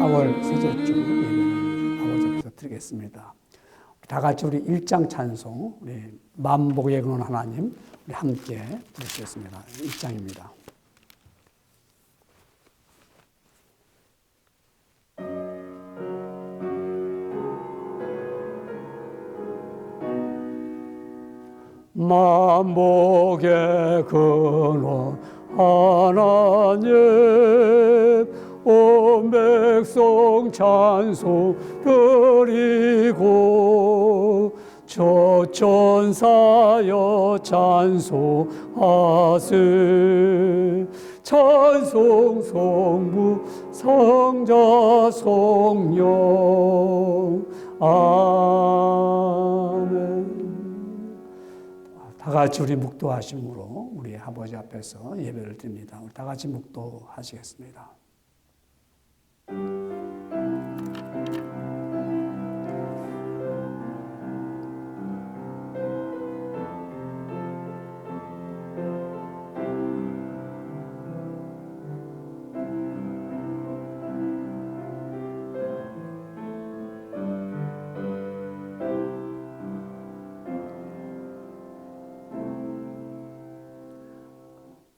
4월 셋째 주 예배를 아버지 앞에서 드리겠습니다. 다 같이 우리 1장 찬송, 우리 만복의 근원 하나님 우리 함께 드리겠습니다. 1장입니다. 만복의 근원 하나님 온 백성 찬송 드리고 저 천사여 찬송하세 찬송 성부 성자 성령 아멘. 다 같이 우리 묵도하심으로 우리 아버지 앞에서 예배를 드립니다. 우리 다 같이 묵도하시겠습니다.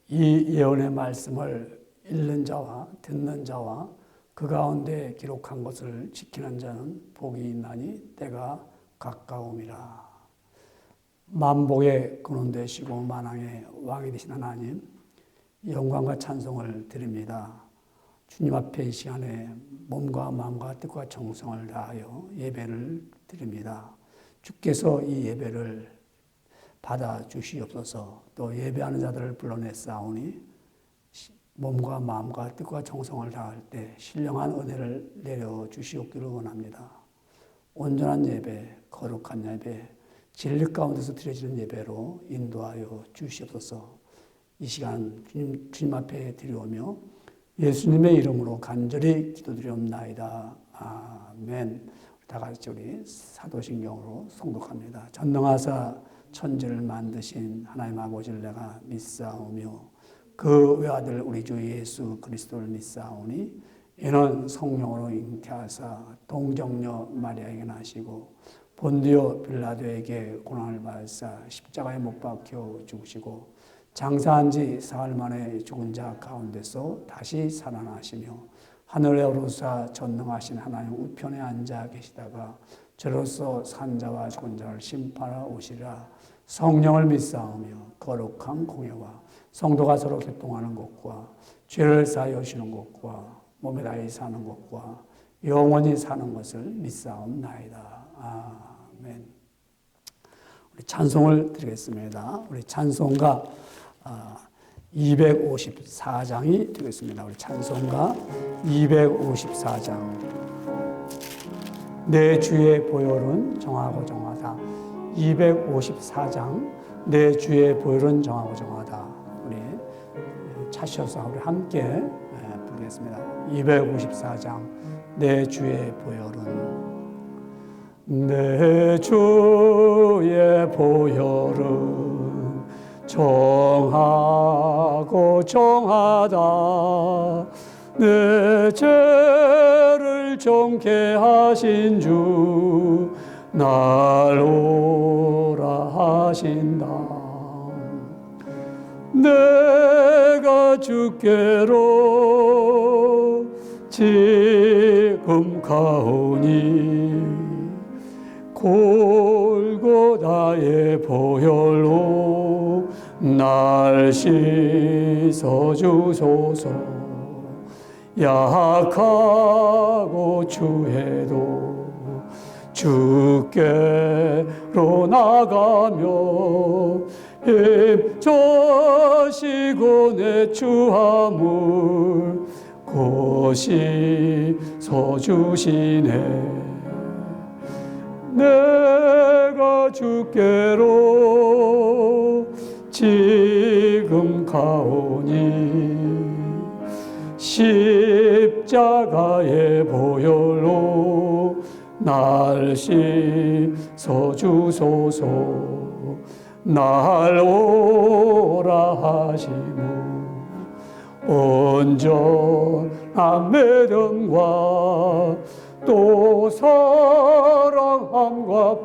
이 예언의 말씀을 읽는 자와 듣는 자와 그 가운데 기록한 것을 지키는 자는 복이 있나니 때가 가까움이라. 만복의 근원 되시고 만왕의 왕이 되신 하나님, 영광과 찬송을 드립니다. 주님 앞에 이 시간에 몸과 마음과 뜻과 정성을 다하여 예배를 드립니다. 주께서 이 예배를 받아 주시옵소서. 또 예배하는 자들을 불러내사오니 몸과 마음과 뜻과 정성을 다할 때 신령한 은혜를 내려 주시옵기를 원합니다. 온전한 예배, 거룩한 예배, 진리 가운데서 드려지는 예배로 인도하여 주시옵소서. 이 시간 주님 앞에 드려오며 예수님의 이름으로 간절히 기도드리옵나이다. 아멘. 다 같이 우리 사도신경으로 송독합니다. 전능하사 천지를 만드신 하나님 아버지를 내가 믿사오며 그 외아들 우리 주 예수 그리스도를 믿사오니 이는 성령으로 잉태하사 동정녀 마리아에게 나시고 본디오 빌라도에게 고난을 받으사 십자가에 못 박혀 죽으시고 장사한 지 사흘 만에 죽은 자 가운데서 다시 살아나시며 하늘에 오르사 전능하신 하나님 우편에 앉아 계시다가 저로서 산자와 죽은 자를 심판하러 오시리라. 성령을 믿사오며 거룩한 공예와 성도가 서로 교통하는 것과 죄를 사하여 주시는 것과 몸에 다해 사는 것과 영원히 사는 것을 믿사옵나이다. 아멘. 우리 찬송을 드리겠습니다. 우리 찬송가 254장이 되겠습니다. 우리 찬송가 254장. 내 주의 보혈은 정하고 정하다. 254장. 내 주의 보혈은 정하고 정하다. 우리 차셔서 우리 함께 부르겠습니다. 254장. 내 주의 보혈은 내 주의 보혈은 정하고 정하다. 내 죄를 정케 하신 주 날 오라 하신다. 내가 주께로 지금 가오니 골고다의 보혈로 날 씻어주소서. 약하고 추해도 주께로 나가며 힘저시고 내 추함을 고시 서주시네. 내가 주께로 지금 가오니 십자가의 보혈로 날 씻어주소서. 날 오라 하시고 온전한 믿음과 또 사랑함과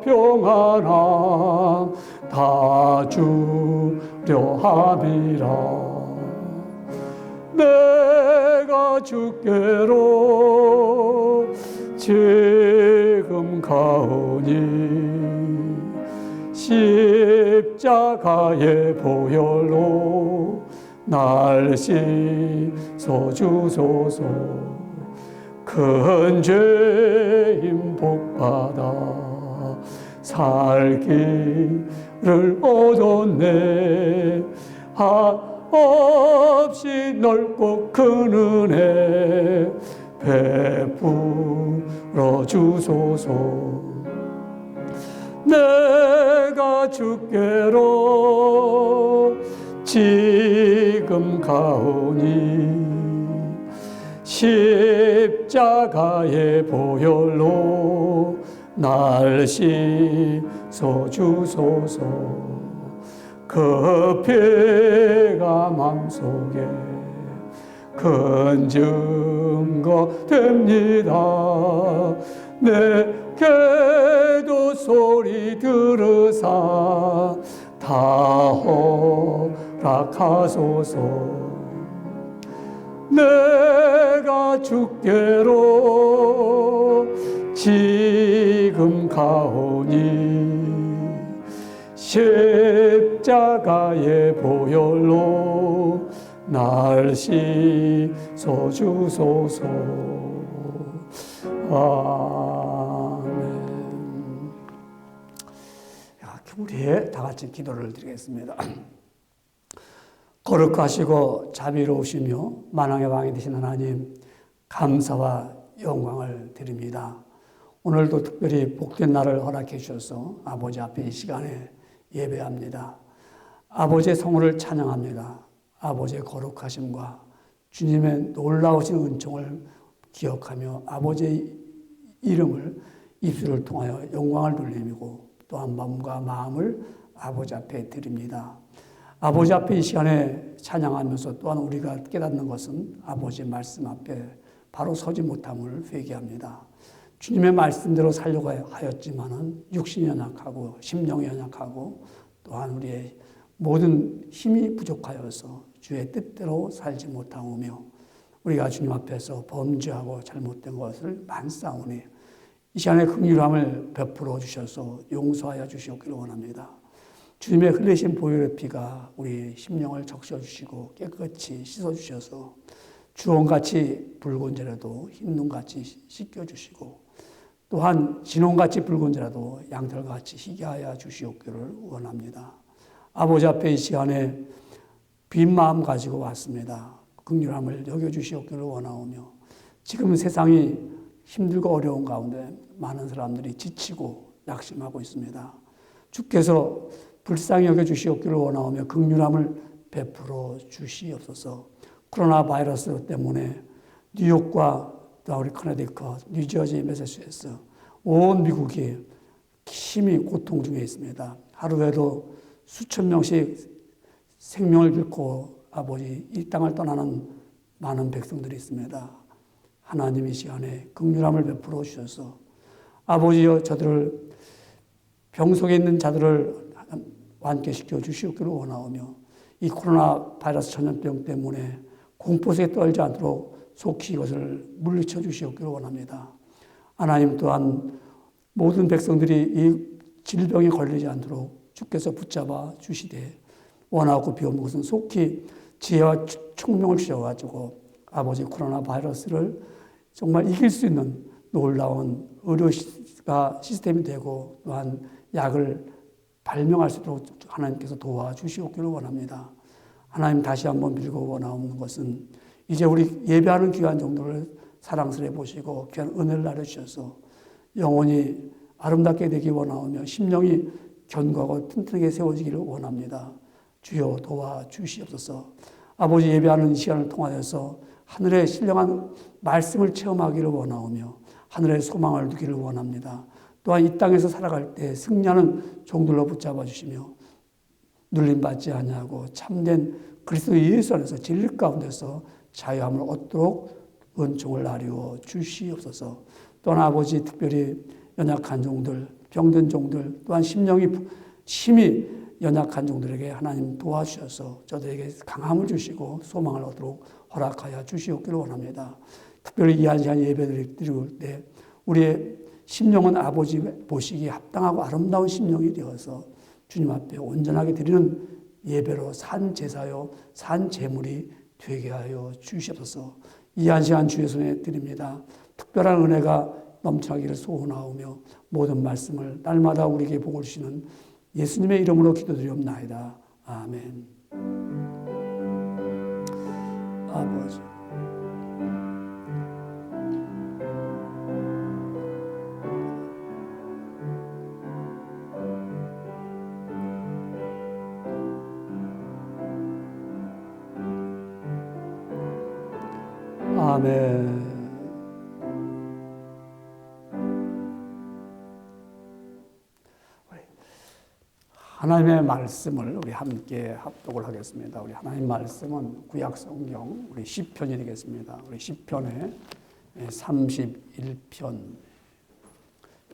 평안함 다 주려 함이라. 내가 주께로 지금 가오니 십자가의 보혈로 날 씻어주소서. 큰 죄인 복받아 살기를 얻었네. 한없이 넓고 큰 은혜 베풀어 주소서. 내가 주께로 지금 가오니 십자가의 보혈로 날 씻어주소서. 그 피가 맘속에 큰 증거 됩니다. 내게도 소리 들으사 다 허락하소서. 내가 주께로 지금 가오니 십자가의 보혈로 날 씻어주소서. 아멘. 우리 다 같이 기도를 드리겠습니다. 거룩하시고 자비로우시며 만왕의 왕이 되신 하나님, 감사와 영광을 드립니다. 오늘도 특별히 복된 날을 허락해 주셔서 아버지 앞에 이 시간에 예배합니다. 아버지의 성호를 찬양합니다. 아버지의 거룩하심과 주님의 놀라우신 은총을 기억하며 아버지의 이름을 입술을 통하여 영광을 돌리고 또한 마음과 마음을 아버지 앞에 드립니다. 아버지 앞에 이 시간에 찬양하면서 또한 우리가 깨닫는 것은 아버지의 말씀 앞에 바로 서지 못함을 회개합니다. 주님의 말씀대로 살려고 하였지만은 육신이 연약하고 심령이 연약하고 또한 우리의 모든 힘이 부족하여서 주의 뜻대로 살지 못하오며 우리가 주님 앞에서 범죄하고 잘못된 것을 많사오니 이 시간에 긍휼함을 베풀어 주셔서 용서하여 주시옵기를 원합니다. 주님의 흘리신 보혈의 피가 우리 심령을 적셔주시고 깨끗이 씻어주셔서 주홍같이 붉은 죄라도 흰 눈같이 씻겨주시고 또한 진홍같이 붉은 죄라도 양털같이 희게 하여 주시옵기를 원합니다. 아버지 앞에 이 시간에 빈 마음 가지고 왔습니다. 긍휼함을 여겨주시옵기를 원하오며 지금 세상이 힘들고 어려운 가운데 많은 사람들이 지치고 낙심하고 있습니다. 주께서 불쌍히 여겨주시옵기를 원하오며 긍휼함을 베풀어 주시옵소서. 코로나 바이러스 때문에 뉴욕과 또 우리 커네디컷, 뉴저지, 매사추세츠 온 미국이 심히 고통 중에 있습니다. 하루에도 수천 명씩 생명을 잃고 아버지 이 땅을 떠나는 많은 백성들이 있습니다. 하나님 이 시간에 긍휼함을 베풀어 주셔서 아버지여 저들을 병 속에 있는 자들을 완쾌시켜 주시옵기를 원하오며 이 코로나 바이러스 전염병 때문에 공포 속에 떨지 않도록 속히 이것을 물리쳐 주시옵기를 원합니다. 하나님 또한 모든 백성들이 이 질병에 걸리지 않도록 주께서 붙잡아 주시되 원하고 비옵는 것은 속히 지혜와 총명을 주셔가지고 아버지 코로나 바이러스를 정말 이길 수 있는 놀라운 의료가 시스템이 되고 또한 약을 발명할 수 있도록 하나님께서 도와주시옵기를 원합니다. 하나님 다시 한번 빌고 원하옵는 것은 이제 우리 예배하는 귀한 정도를 사랑스레 보시고 귀한 은혜를 나눠주셔서 영혼이 아름답게 되기 원하오며 심령이 견고하고 튼튼하게 세워지기를 원합니다. 주여 도와주시옵소서. 아버지 예배하는 이 시간을 통하여서 하늘의 신령한 말씀을 체험하기를 원하오며 하늘의 소망을 누기를 원합니다. 또한 이 땅에서 살아갈 때 승리하는 종들로 붙잡아 주시며 눌림받지 아니하고 참된 그리스도 예수 안에서 진리 가운데서 자유함을 얻도록 은총을 나누어 주시옵소서. 또한 아버지 특별히 연약한 종들, 병든 종들, 또한 심히 연약한 종들에게 하나님 도와주셔서 저들에게 강함을 주시고 소망을 얻도록 허락하여 주시옵기를 원합니다. 특별히 이 한 시간 예배를 드릴 때 우리의 심령은 아버지 보시기에 합당하고 아름다운 심령이 되어서 주님 앞에 온전하게 드리는 예배로 산 제사요 산 제물이 되게 하여 주시옵소서. 이 한 시간 주의 손에 드립니다. 특별한 은혜가 넘쳐나기를 소원하오며 모든 말씀을 날마다 우리에게 보고 주시는 예수님의 이름으로 기도드리옵나이다. 아멘. 아버지, 아멘. 하나님의 말씀을 우리 함께 합독을 하겠습니다. 우리 하나님 말씀은 구약 성경 우리 시편이 되겠습니다. 우리 시편의 31편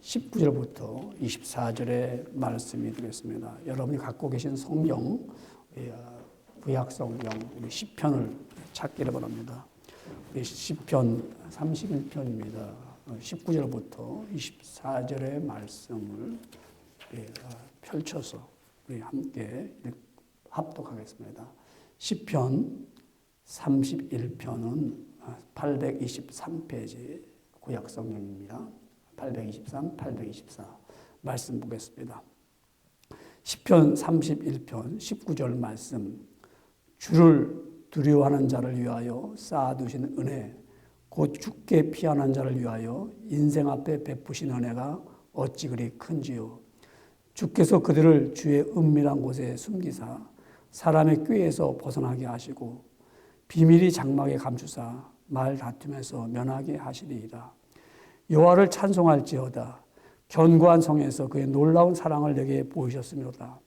19절부터 24절의 말씀이 되겠습니다. 여러분이 갖고 계신 성경 구약 성경 우리 시편을 찾기를 바랍니다. 우리 시편 31편입니다. 19절부터 24절의 말씀을 펼쳐서 우리 함께 합독하겠습니다. 시편 31편은 823페이지 구약 성경입니다. 823, 824 말씀 보겠습니다. 시편 31편 19절 말씀. 주를 두려워하는 자를 위하여 쌓아두신 은혜, 곧 주께 피하는 자를 위하여 인생 앞에 베푸신 은혜가 어찌 그리 큰지요. 주께서 그들을 주의 은밀한 곳에 숨기사 사람의 꾀에서 벗어나게 하시고 비밀이 장막에 감추사 말 다툼에서 면하게 하시리이다. 여호와를 찬송할지어다. 견고한 성에서 그의 놀라운 사랑을 내게 보이셨으며다.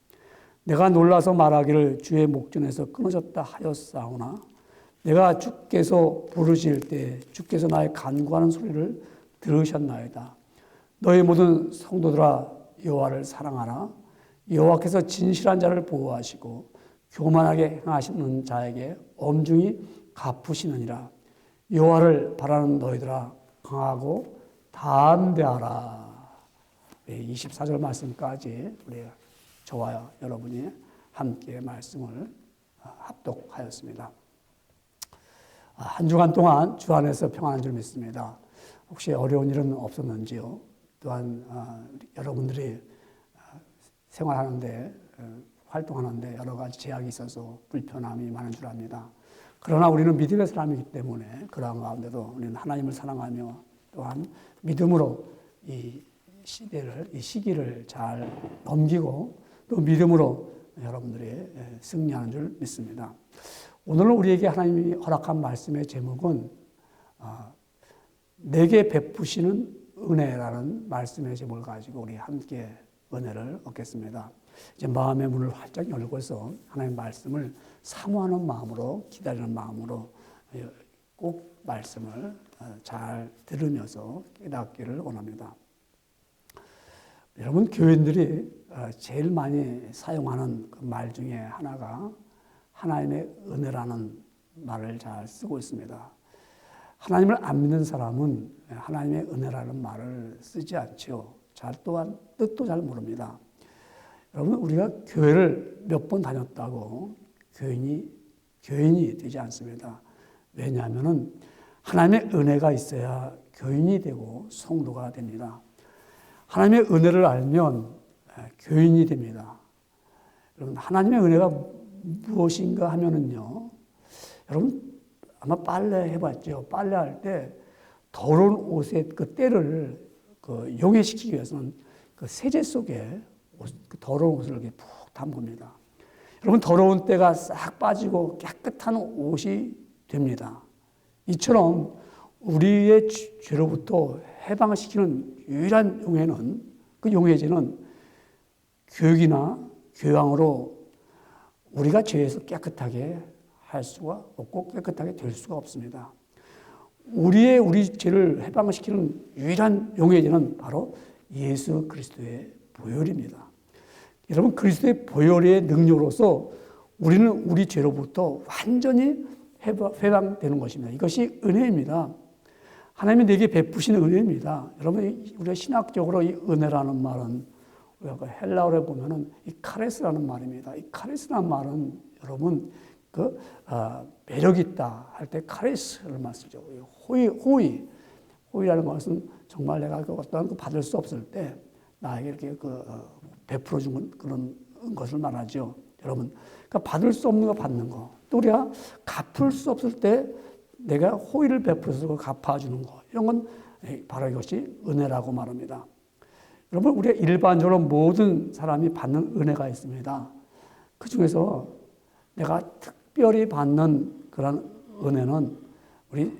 내가 놀라서 말하기를 주의 목전에서 끊어졌다 하였사오나 내가 주께서 부르실 때 주께서 나의 간구하는 소리를 들으셨나이다. 너희 모든 성도들아 여호와를 사랑하라. 여호와께서 진실한 자를 보호하시고 교만하게 행하시는 자에게 엄중히 갚으시느니라. 여호와를 바라는 너희들아 강하고 담대하라. 24절 말씀까지 우리 저와 여러분이 함께 말씀을 합독하였습니다. 한 주간 동안 주 안에서 평안한 줄 믿습니다. 혹시 어려운 일은 없었는지요? 또한 여러분들이 생활하는데 활동하는데 여러 가지 제약이 있어서 불편함이 많은 줄 압니다. 그러나 우리는 믿음의 사람이기 때문에 그러한 가운데도 우리는 하나님을 사랑하며 또한 믿음으로 이 시기를 잘 넘기고 또 믿음으로 여러분들이 승리하는 줄 믿습니다. 오늘 우리에게 하나님이 허락한 말씀의 제목은 내게 베푸시는 은혜라는 말씀의 제목을 가지고 우리 함께 은혜를 얻겠습니다. 이제 마음의 문을 활짝 열고서 하나님의 말씀을 사모하는 마음으로 기다리는 마음으로 꼭 말씀을 잘 들으면서 깨닫기를 원합니다. 여러분 교인들이 제일 많이 사용하는 그 말 중에 하나가 하나님의 은혜라는 말을 잘 쓰고 있습니다. 하나님을 안 믿는 사람은 하나님의 은혜라는 말을 쓰지 않죠. 또한 뜻도 잘 모릅니다. 여러분 우리가 교회를 몇 번 다녔다고 교인이 되지 않습니다. 왜냐하면 하나님의 은혜가 있어야 교인이 되고 성도가 됩니다. 하나님의 은혜를 알면 교인이 됩니다. 여러분 하나님의 은혜가 무엇인가 하면은요. 여러분 아마 빨래 해봤죠. 빨래할 때 더러운 옷의 그 때를 용해시키기 위해서는 그 세제 속에 그 더러운 옷을 이렇게 푹 담굽니다. 여러분 더러운 때가 싹 빠지고 깨끗한 옷이 됩니다. 이처럼 우리의 죄로부터 해방시키는 유일한 용해는 그 용해제는 교육이나 교양으로 우리가 죄에서 깨끗하게 할 수가 없고 깨끗하게 될 수가 없습니다. 우리 죄를 해방시키는 유일한 용해제는 바로 예수 그리스도의 보혈입니다. 여러분, 그리스도의 보혈의 능력으로서 우리는 우리 죄로부터 완전히 해방되는 것입니다. 이것이 은혜입니다. 하나님이 내게 베푸시는 은혜입니다. 여러분, 우리가 신학적으로 이 은혜라는 말은 우리가 헬라어로 보면은 이 카레스라는 말입니다. 이 카레스라는 말은 여러분 매력 있다 할 때 카레스를 말쓰죠. 호의라는 것은 정말 내가 어떠한 받을 수 없을 때 나에게 이렇게 베풀어 준 그런 것을 말하죠. 여러분, 그러니까 받을 수 없는 거 받는 거. 또 우리가 갚을 수 없을 때 내가 호의를 베풀어서 갚아주는 거. 이런 건 바로 이것이 은혜라고 말합니다. 여러분, 우리가 일반적으로 모든 사람이 받는 은혜가 있습니다. 그 중에서 내가 특별히 받는 그런 은혜는 우리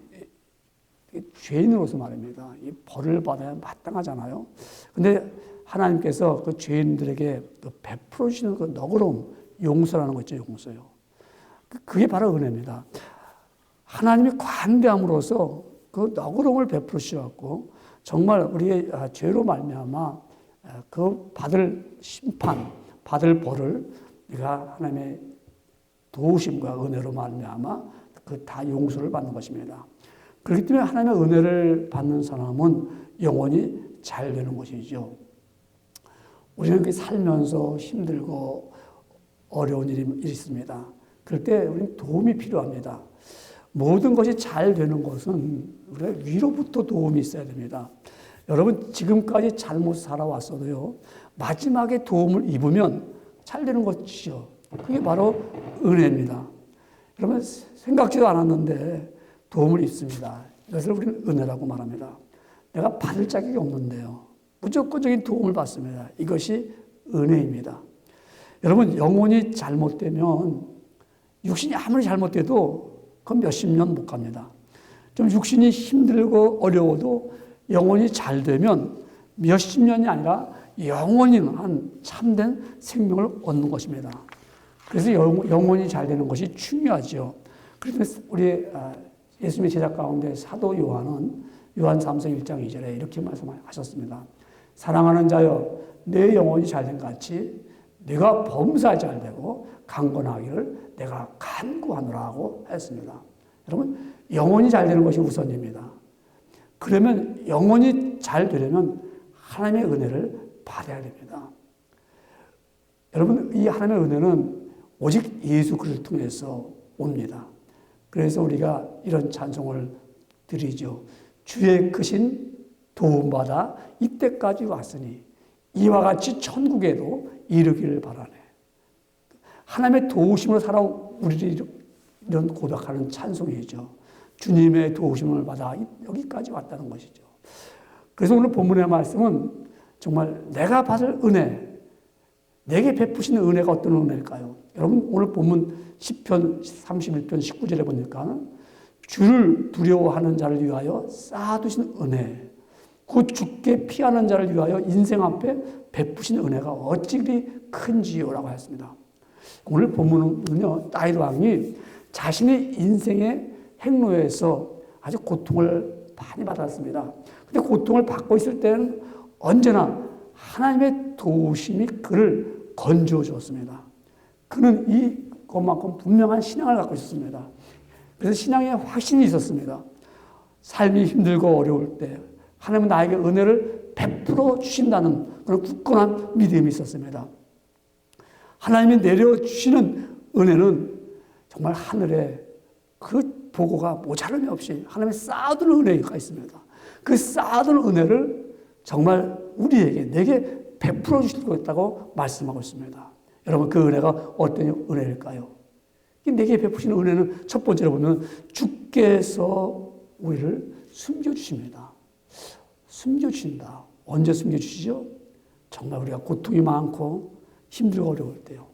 죄인으로서 말입니다. 이 벌을 받아야 마땅하잖아요. 근데 하나님께서 그 죄인들에게 베풀어 주시는 그 너그러움, 용서라는 거 있죠, 용서요. 그게 바로 은혜입니다. 하나님이 관대함으로써 그 너그러움을 베풀어 주셔갖고 정말 우리의 죄로 말미암아 그 받을 심판, 받을 벌을 우리가 하나님의 도우심과 은혜로 말미암아 그 다 용서를 받는 것입니다. 그렇기 때문에 하나님의 은혜를 받는 사람은 영원히 잘 되는 것이죠. 우리는 살면서 힘들고 어려운 일이 있습니다. 그럴 때 우리는 도움이 필요합니다. 모든 것이 잘 되는 것은 우리가 위로부터 도움이 있어야 됩니다. 여러분, 지금까지 잘못 살아왔어도요, 마지막에 도움을 입으면 잘 되는 것이죠. 그게 바로 은혜입니다. 여러분, 생각지도 않았는데 도움을 입습니다. 이것을 우리는 은혜라고 말합니다. 내가 받을 자격이 없는데요, 무조건적인 도움을 받습니다. 이것이 은혜입니다. 여러분, 영혼이 잘못되면 육신이 아무리 잘못돼도 그건 몇십 년 못 갑니다. 좀 육신이 힘들고 어려워도 영혼이 잘 되면 몇십 년이 아니라 영원한 참된 생명을 얻는 것입니다. 그래서 영혼이 잘 되는 것이 중요하죠. 그래서 우리 예수님의 제자 가운데 사도 요한은 요한 3서 1장 2절에 이렇게 말씀하셨습니다. 사랑하는 자여, 내 영혼이 잘된 같이 네가 범사에 잘되고 강건하기를 내가 간구하노라고 했습니다. 여러분, 영혼이 잘되는 것이 우선입니다. 그러면 영혼이 잘 되려면 하나님의 은혜를 받아야 됩니다. 여러분, 이 하나님의 은혜는 오직 예수 그리스도를 통해서 옵니다. 그래서 우리가 이런 찬송을 드리죠. 주의 크신 도움받아 이때까지 왔으니 이와 같이 천국에도 이르기를 바라네. 하나님의 도우심으로 살아온 우리들이 이런 고백하는 찬송이죠. 주님의 도우심을 받아 여기까지 왔다는 것이죠. 그래서 오늘 본문의 말씀은 정말 내가 받을 은혜, 내게 베푸시는 은혜가 어떤 은혜일까요? 여러분, 오늘 본문 10편 31편 19절에 보니까 주를 두려워하는 자를 위하여 쌓아두신 은혜, 곧 주께 피하는 자를 위하여 인생 앞에 베푸신 은혜가 어찌 그리 큰지요라고 하였습니다. 오늘 본문은요, 다윗 왕이 자신의 인생의 행로에서 아주 고통을 많이 받았습니다. 근데 고통을 받고 있을 때는 언제나 하나님의 도우심이 그를 건져 주었습니다. 그는 이것만큼 분명한 신앙을 갖고 있었습니다. 그래서 신앙에 확신이 있었습니다. 삶이 힘들고 어려울 때 하나님은 나에게 은혜를 베풀어 주신다는 그런 굳건한 믿음이 있었습니다. 하나님이 내려주시는 은혜는 정말 하늘에 그 보고가 모자람이 없이 하나님이 쌓아두는 은혜가 있습니다. 그 쌓아두는 은혜를 정말 우리에게, 내게 베풀어 주실 것 있다고 말씀하고 있습니다. 여러분, 그 은혜가 어떤 은혜일까요? 내게 베푸시는 은혜는 첫 번째로 보면 주께서 우리를 숨겨주십니다. 숨겨주신다. 언제 숨겨주시죠? 정말 우리가 고통이 많고 힘들고 어려울 때요.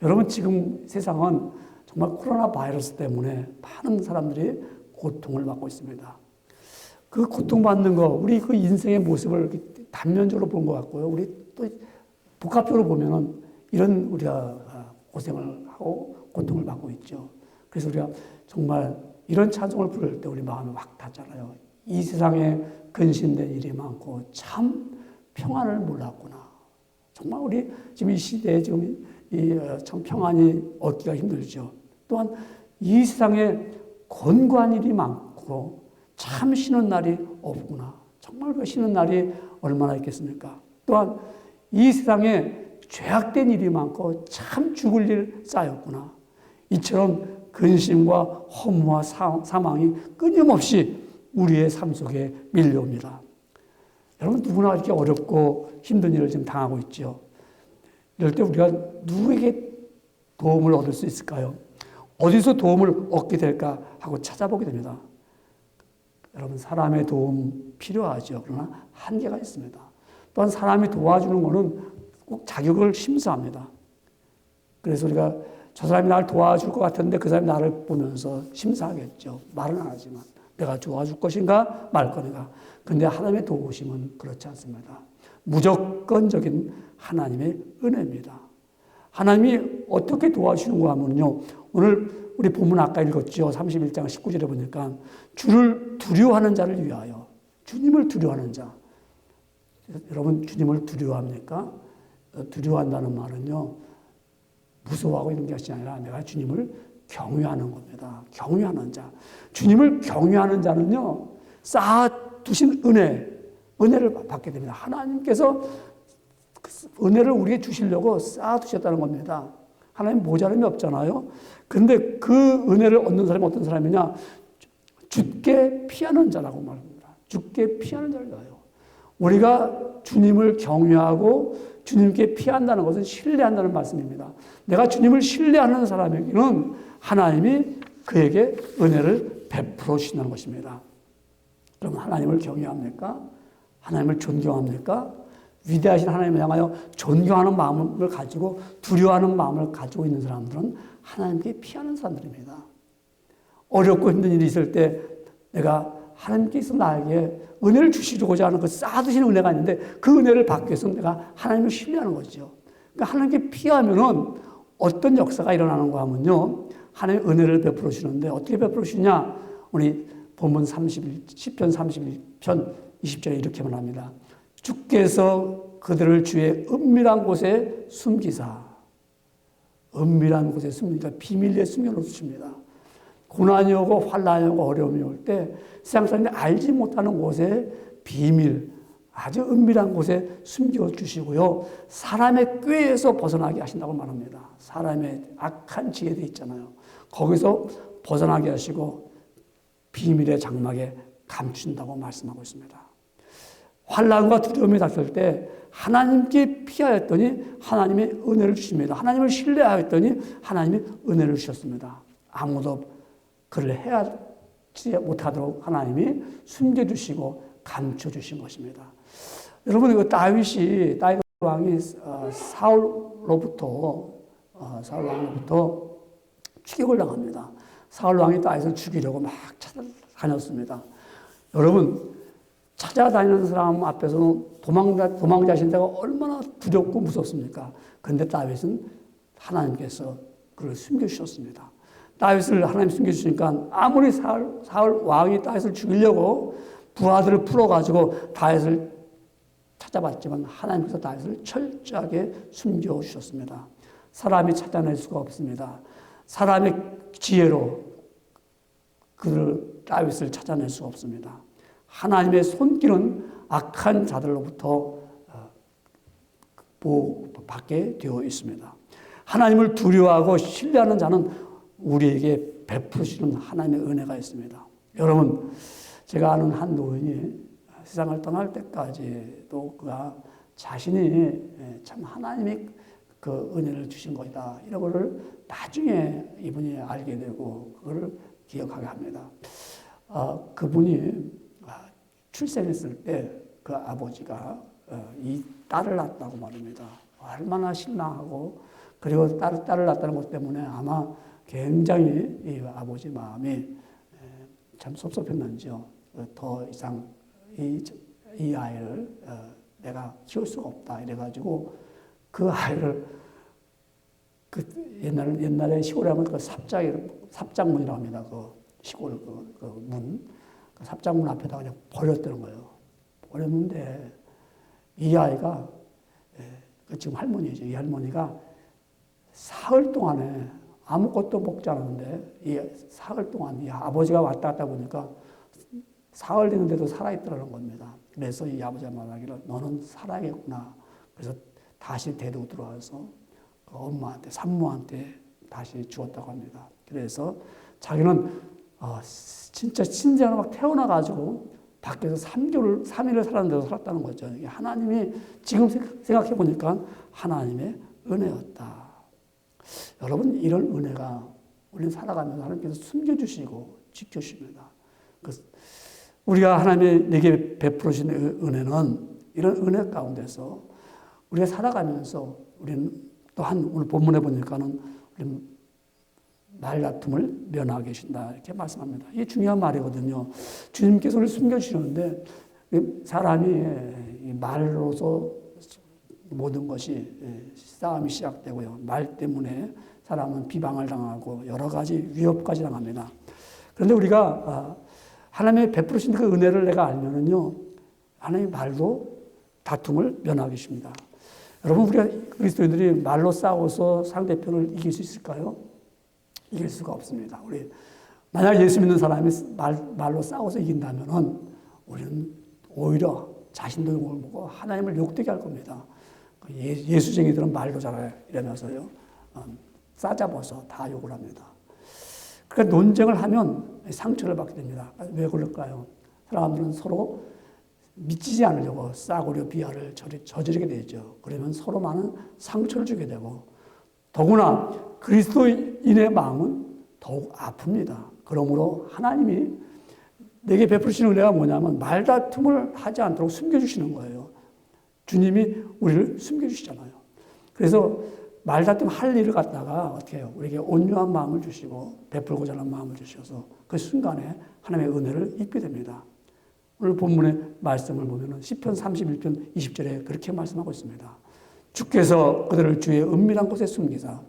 여러분, 지금 세상은 정말 코로나 바이러스 때문에 많은 사람들이 고통을 받고 있습니다. 그 고통받는 거, 우리 그 인생의 모습을 단면적으로 본 것 같고요. 우리 또 복합적으로 보면은 이런 우리가 고생을 하고 고통을 받고 있죠. 그래서 우리가 정말 이런 찬송을 부를 때 우리 마음이 확 닿잖아요. 이 세상에 근심된 일이 많고 참 평안을 몰랐구나. 정말 우리 지금 이 시대에 지금 참 평안이 얻기가 힘들죠. 또한 이 세상에 권고한 일이 많고 참 쉬는 날이 없구나. 정말 그 쉬는 날이 얼마나 있겠습니까? 또한 이 세상에 죄악된 일이 많고 참 죽을 일 쌓였구나. 이처럼 근심과 허무와 사망이 끊임없이 우리의 삶 속에 밀려옵니다. 여러분 누구나 이렇게 어렵고 힘든 일을 지금 당하고 있죠. 이럴 때 우리가 누구에게 도움을 얻을 수 있을까요? 어디서 도움을 얻게 될까 하고 찾아보게 됩니다. 여러분 사람의 도움 필요하죠. 그러나 한계가 있습니다. 또한 사람이 도와주는 것은 꼭 자격을 심사합니다. 그래서 우리가 저 사람이 나를 도와줄 것 같은데 그 사람이 나를 보면서 심사하겠죠. 말은 안 하지만 내가 도와줄 것인가 말 것인가. 근데 하나님의 도우심은 그렇지 않습니다. 무조건적인 하나님의 은혜입니다. 하나님이 어떻게 도와주시는가 하면요. 오늘 우리 본문 아까 읽었죠. 31장 19절에 보니까 주를 두려워하는 자를 위하여. 주님을 두려워하는 자. 여러분 주님을 두려워합니까? 두려워한다는 말은요. 무서워하고 이런 것이 아니라 내가 주님을 경외하는 겁니다. 경외하는 자. 주님을 경외하는 자는요. 쌓아두신 은혜를 받게 됩니다. 하나님께서 은혜를 우리에게 주시려고 쌓아두셨다는 겁니다. 하나님 모자람이 없잖아요. 그런데 그 은혜를 얻는 사람이 어떤 사람이냐? 죽게 피하는 자라고 말합니다. 죽게 피하는 자를 위하여. 우리가 주님을 경외하고 주님께 피한다는 것은 신뢰한다는 말씀입니다. 내가 주님을 신뢰하는 사람에게는 하나님이 그에게 은혜를 베풀어 주신다는 것입니다. 그럼 하나님을 경외합니까? 하나님을 존경합니까? 위대하신 하나님을 향하여 존경하는 마음을 가지고 두려워하는 마음을 가지고 있는 사람들은 하나님께 피하는 사람들입니다. 어렵고 힘든 일이 있을 때 내가 하나님께서 나에게 은혜를 주시고자 하는 그 쌓아두시는 은혜가 있는데 그 은혜를 받기 위해서 내가 하나님을 신뢰하는 거죠. 그러니까 하나님께 피하면은 어떤 역사가 일어나는가 하면요. 하나님 은혜를 베풀어 주시는데 어떻게 베풀어 주시냐? 우리 본문 10편 31편 20절에 이렇게 말합니다. 주께서 그들을 주의 은밀한 곳에 숨기사. 은밀한 곳에 숨기니까 비밀리에 숨겨놓으십니다. 고난이 오고 환난이 오고 어려움이 올 때 세상 사람들이 알지 못하는 곳에 비밀, 아주 은밀한 곳에 숨겨주시고요. 사람의 꾀에서 벗어나게 하신다고 말합니다. 사람의 악한 지혜도 있잖아요. 거기서 벗어나게 하시고 비밀의 장막에 감춘다고 말씀하고 있습니다. 환난과 두려움이 닥칠 때 하나님께 피하였더니 하나님의 은혜를 주십니다. 하나님을 신뢰하였더니 하나님이 은혜를 주셨습니다. 아무도 그를 해하지 못하도록 하나님이 숨겨주시고 감춰주신 것입니다. 여러분, 이거 다윗 왕이 사울 왕으로부터 추격을 당합니다. 사울 왕이 다윗을 죽이려고 막 찾아다녔습니다. 여러분, 찾아다니는 사람 앞에서는 도망자신 데가 얼마나 두렵고 무섭습니까? 그런데 다윗은 하나님께서 그를 숨겨주셨습니다. 다윗을 하나님 숨겨주시니까 아무리 사울 왕이 다윗을 죽이려고 부하들을 풀어가지고 다윗을 찾아봤지만 하나님께서 다윗을 철저하게 숨겨주셨습니다. 사람이 찾아낼 수가 없습니다. 사람의 지혜로 다윗을 찾아낼 수가 없습니다. 하나님의 손길은 악한 자들로부터 보호받게 되어 있습니다. 하나님을 두려워하고 신뢰하는 자는 우리에게 베푸시는 하나님의 은혜가 있습니다. 여러분, 제가 아는 한 노인이 세상을 떠날 때까지도 그가 자신이 참 하나님이 그 은혜를 주신 것이다. 이런 거를 나중에 이분이 알게 되고 그걸 기억하게 합니다. 그분이 출생했을 때 그 아버지가 이 딸을 낳았다고 말합니다. 얼마나 신랑하고 그리고 딸을 낳았다는 것 때문에 아마 굉장히 이 아버지 마음이 참 섭섭했는지요. 더 이상 이 아이를 내가 키울 수가 없다 이래가지고 그 아이를 옛날에 시골에 하면 그 삽장문이라고 합니다. 그 시골 그 문. 그 삽장문 앞에다가 그냥 버렸다는 거예요. 버렸는데 이 아이가, 지금 할머니죠. 이 할머니가 사흘 동안에 아무것도 먹지 않았는데 이 사흘 동안 이 아버지가 왔다 갔다 보니까 사흘 됐는데도 살아있더라는 겁니다. 그래서 이 아버지가 말하기를 너는 살아야겠구나. 그래서 다시 데리고 들어와서 그 엄마한테, 산모한테 다시 주었다고 합니다. 그래서 자기는 진짜 신자로 막 태어나가지고 밖에서 3일을 살았는데도 살았다는 거죠. 이게 하나님이 지금 생각해 보니까 하나님의 은혜였다. 여러분, 이런 은혜가 우리는 살아가면서 하나님께서 숨겨주시고 지켜주십니다. 우리가 하나님의 내게 베풀으신 은혜는 이런 은혜 가운데서 우리가 살아가면서 우리는 또한 오늘 본문에 보니까는 우리는 말다툼을 면하게 계신다 이렇게 말씀합니다. 이게 중요한 말이거든요. 주님께서 우리를 숨겨주시는데 사람이 말로서 모든 것이 싸움이 시작되고요. 말 때문에 사람은 비방을 당하고 여러 가지 위협까지 당합니다. 그런데 우리가 하나님의 베풀으신 그 은혜를 내가 알면은요, 하나님의 말로 다툼을 면하게 계십니다. 여러분, 우리가 그리스도인들이 말로 싸워서 상대편을 이길 수 있을까요? 이길 수가 없습니다. 우리 만약 예수 믿는 사람이 말로 싸워서 이긴다면은 우리는 오히려 자신도 욕먹고 하나님을 욕되게 할 겁니다. 예수쟁이들은 말도 잘해 이러면서요, 싸잡아서 다 욕을 합니다. 그러니까 논쟁을 하면 상처를 받게 됩니다. 왜 그럴까요? 사람들은 서로 미치지 않으려고 싸구려 비하를 저지르게 되죠. 그러면 서로 많은 상처를 주게 되고, 더구나 그리스도인의 마음은 더욱 아픕니다. 그러므로 하나님이 내게 베푸시는 은혜가 뭐냐면 말다툼을 하지 않도록 숨겨주시는 거예요. 주님이 우리를 숨겨주시잖아요. 그래서 말다툼 할 일을 갖다가 어떻게 해요? 우리에게 온유한 마음을 주시고 베풀고자 하는 마음을 주셔서 그 순간에 하나님의 은혜를 입게 됩니다. 오늘 본문의 말씀을 보면 시편 31편 20절에 그렇게 말씀하고 있습니다. 주께서 그들을 주의 은밀한 곳에 숨기사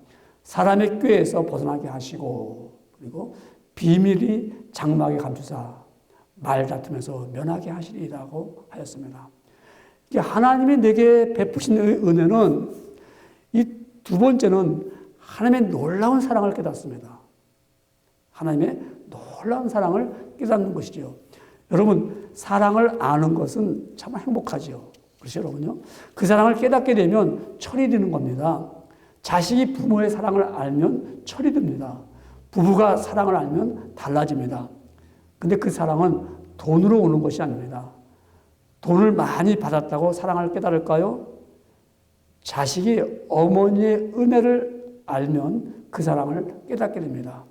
사람의 꾀에서 벗어나게 하시고, 그리고 비밀이 장막에 감추사 말다툼에서 면하게 하시리라고 하였습니다. 하나님이 내게 베푸신 은혜는, 이 두 번째는 하나님의 놀라운 사랑을 깨닫습니다. 하나님의 놀라운 사랑을 깨닫는 것이죠. 여러분, 사랑을 아는 것은 참 행복하지요. 그렇죠, 여러분요? 그 사랑을 깨닫게 되면 철이 드는 겁니다. 자식이 부모의 사랑을 알면 철이 듭니다. 부부가 사랑을 알면 달라집니다. 근데 그 사랑은 돈으로 오는 것이 아닙니다. 돈을 많이 받았다고 사랑을 깨달을까요? 자식이 어머니의 은혜를 알면 그 사랑을 깨닫게 됩니다.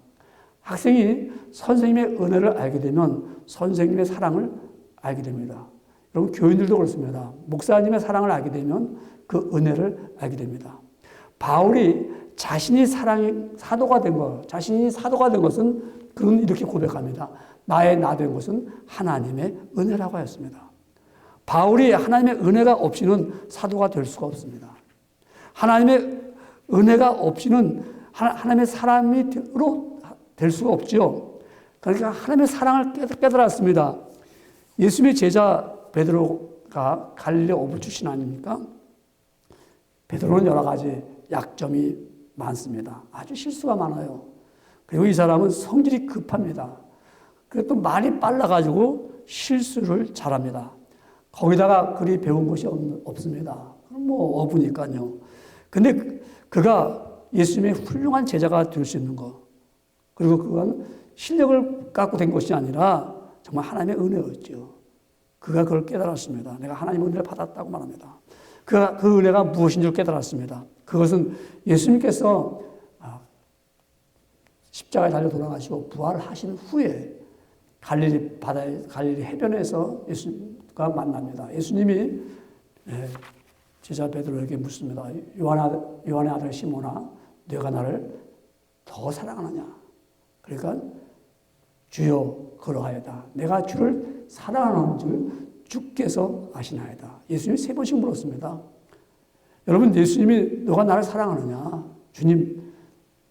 학생이 선생님의 은혜를 알게 되면 선생님의 사랑을 알게 됩니다. 여러분, 교인들도 그렇습니다. 목사님의 사랑을 알게 되면 그 은혜를 알게 됩니다. 바울이 자신이 사도가 된 것은 그는 이렇게 고백합니다. 나의 나 된 것은 하나님의 은혜라고 하였습니다. 바울이 하나님의 은혜가 없이는 사도가 될 수가 없습니다. 하나님의 은혜가 없이는 하나님의 사람으로 될 수가 없죠. 그러니까 하나님의 사랑을 깨달았습니다. 예수님의 제자 베드로가 갈릴리 어부 출신 아닙니까? 베드로는 여러 가지 약점이 많습니다. 아주 실수가 많아요. 그리고 이 사람은 성질이 급합니다. 그리고 또 말이 빨라가지고 실수를 잘합니다. 거기다가 그리 배운 것이 없습니다. 그럼 어부니까요. 근데 그가 예수님의 훌륭한 제자가 될 수 있는 것, 그리고 그건 실력을 갖고 된 것이 아니라 정말 하나님의 은혜였죠. 그가 그걸 깨달았습니다. 내가 하나님의 은혜를 받았다고 말합니다. 그가 그 은혜가 무엇인 줄 깨달았습니다. 그것은 예수님께서 십자가에 달려 돌아가시고 부활하신 후에 갈릴리 해변에서 예수님과 만납니다. 예수님이 제자 베드로에게 묻습니다. 요한의 아들 시몬아, 네가 나를 더 사랑하느냐? 그러니까 주여 그러하여다. 내가 주를 사랑하는 줄 주께서 아시나이다. 예수님이 3번씩 물었습니다. 여러분, 예수님이 너가 나를 사랑하느냐? 주님,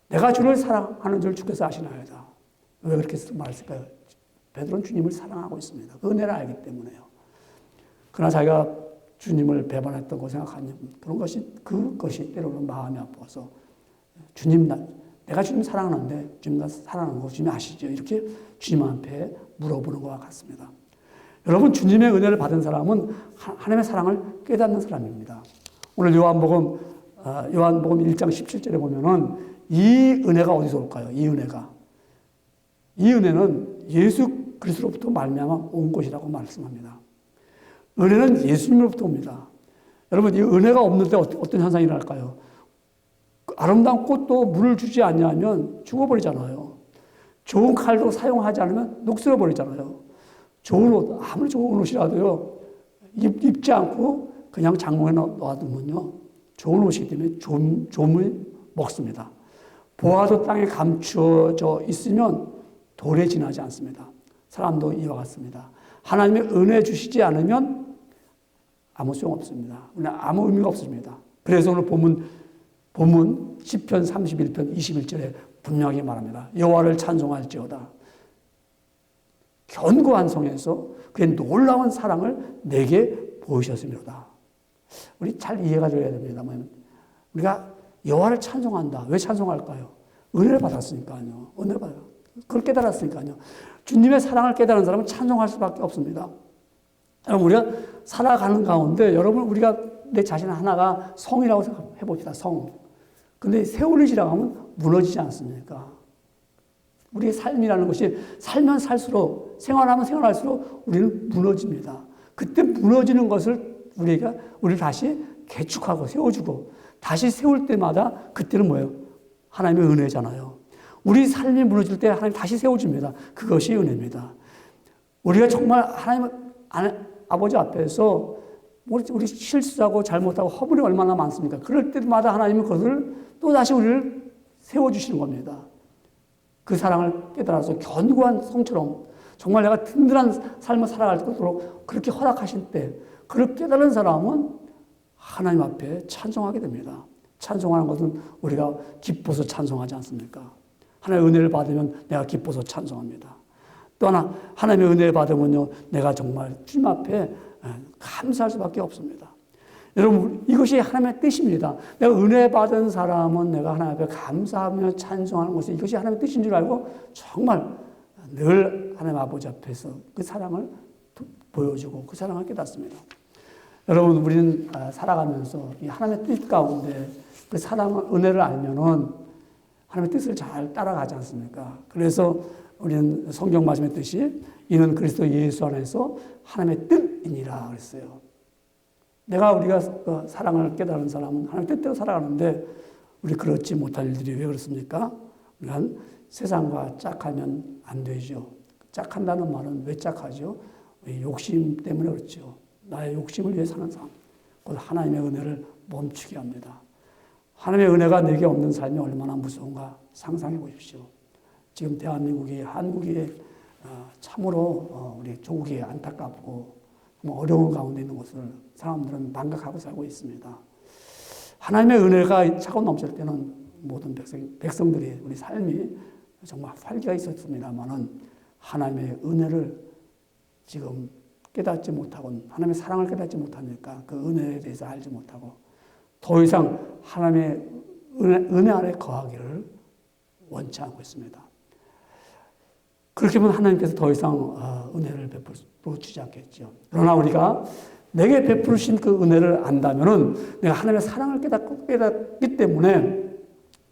내가 주를 사랑하는 줄 주께서 아시나이다. 왜 그렇게 말했을까요? 베드로는 주님을 사랑하고 있습니다. 그 은혜를 알기 때문에요. 그러나 자기가 주님을 배반했다고 생각하는 그것이 때로는 마음이 아파서 주님, 내가 주님 사랑하는데 주님 나 사랑하는 거 주님이 아시죠? 이렇게 주님 앞에 물어보는 것과 같습니다. 여러분, 주님의 은혜를 받은 사람은 하나님의 사랑을 깨닫는 사람입니다. 오늘 요한복음 1장 17절에 보면은 이 은혜가 어디서 올까요? 이 은혜는 예수 그리스도로부터 말미암아 온 것이라고 말씀합니다. 은혜는 예수님으로부터 옵니다. 여러분, 이 은혜가 없는데 어떤 현상이 일어날까요? 아름다운 꽃도 물을 주지 않냐면 죽어버리잖아요. 좋은 칼도 사용하지 않으면 녹슬어버리잖아요. 좋은 옷, 아무리 좋은 옷이라도요, 입지 않고 그냥 장롱에 놔두면요, 좋은 옷이기 때문에 조물 먹습니다. 보아도 땅에 감추어져 있으면 돌에 지나지 않습니다. 사람도 이와 같습니다. 하나님의 은혜 주시지 않으면 아무 소용 없습니다. 아무 의미가 없습니다. 그래서 오늘 본문 시편 31편 21절에 분명히 말합니다. 여호와를 찬송할지어다. 견고한 성에서 그의 놀라운 사랑을 내게 보이셨습니다. 우리 잘 이해가 되어야 됩니다. 우리가 여호와를 찬송한다. 왜 찬송할까요? 은혜를 받았으니까요. 은혜를 받아요. 그걸 깨달았으니까요. 주님의 사랑을 깨달은 사람은 찬송할 수밖에 없습니다. 여러분, 우리가 살아가는 가운데 여러분, 우리가 내 자신 하나가 성이라고 생각해 봅시다. 성. 근데 세월이 지나가면 무너지지 않습니까? 우리의 삶이라는 것이 살면 살수록, 생활하면 생활할수록 우리는 무너집니다. 그때 무너지는 것을 우리를 다시 개축하고 세워주고 다시 세울 때마다 그때는 뭐예요? 하나님의 은혜잖아요. 우리 삶이 무너질 때 하나님 다시 세워줍니다. 그것이 은혜입니다. 우리가 정말 하나님 아버지 앞에서 우리 실수하고 잘못하고 허물이 얼마나 많습니까? 그럴 때마다 하나님은 그것을 또 다시 우리를 세워주시는 겁니다. 그 사랑을 깨달아서 견고한 성처럼 정말 내가 든든한 삶을 살아갈 수 있도록 그렇게 허락하신 때, 그렇게 깨달은 사람은 하나님 앞에 찬송하게 됩니다. 찬송하는 것은 우리가 기뻐서 찬송하지 않습니까? 하나님의 은혜를 받으면 내가 기뻐서 찬송합니다. 또 하나, 하나님의 은혜를 받으면요, 내가 정말 주님 앞에 감사할 수밖에 없습니다. 여러분, 이것이 하나님의 뜻입니다. 내가 은혜 받은 사람은 내가 하나님 앞에 감사하며 찬송하는 것이 이것이 하나님의 뜻인 줄 알고 정말 늘 하나님 아버지 앞에서 그 사랑을 보여주고 그 사랑을 깨닫습니다. 여러분, 우리는 살아가면서 이 하나님의 뜻 가운데 그 사랑을, 은혜를 알면은 하나님의 뜻을 잘 따라가지 않습니까? 그래서 우리는 성경 말씀의 뜻이 이는 그리스도 예수 안에서 하나님의 뜻이니라 그랬어요. 우리가 사랑을 깨달은 사람은 하나님 뜻대로 살아가는데 우리 그렇지 못할 일들이 왜 그렇습니까? 우리가 세상과 짝하면 안 되죠. 짝한다는 말은 왜 짝하죠? 욕심 때문에 그렇죠. 나의 욕심을 위해 사는 삶. 곧 하나님의 은혜를 멈추게 합니다. 하나님의 은혜가 내게 없는 삶이 얼마나 무서운가 상상해 보십시오. 지금 대한민국이, 한국이 참으로 우리 조국이 안타깝고 어려운 가운데 있는 것을 사람들은 망각하고 살고 있습니다. 하나님의 은혜가 차고 넘칠 때는 모든 백성들이 우리 삶이 정말 활기가 있었습니다만은 하나님의 은혜를 지금 깨닫지 못하고 하나님의 사랑을 깨닫지 못하니까 그 은혜에 대해서 알지 못하고 더 이상 하나님의 은혜 안에 거하기를 원치 않고 있습니다. 그렇게 하면 하나님께서 더 이상 은혜를 베풀어 주지 않겠죠. 그러나 우리가 내게 베푸신 그 은혜를 안다면은 내가 하나님의 사랑을 깨닫기 때문에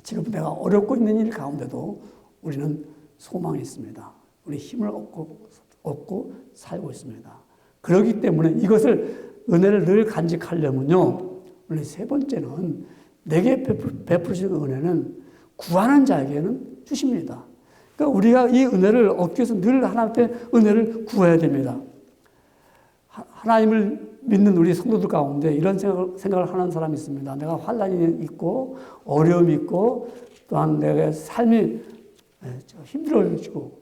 지금 내가 어렵고 있는 일 가운데도 우리는 소망이 있습니다. 우리 힘을 얻고 살고 있습니다. 그렇기 때문에 이것을 은혜를 늘 간직하려면요. 우리 세 번째는 내게 베푸신 은혜는 구하는 자에게는 주십니다. 그러니까 우리가 이 은혜를 얻기 위해서 늘 하나님 앞에 은혜를 구해야 됩니다. 하나님을 믿는 우리 성도들 가운데 이런 생각을 하는 사람이 있습니다. 내가 환난이 있고 어려움이 있고 또한 내가 삶이 힘들어지고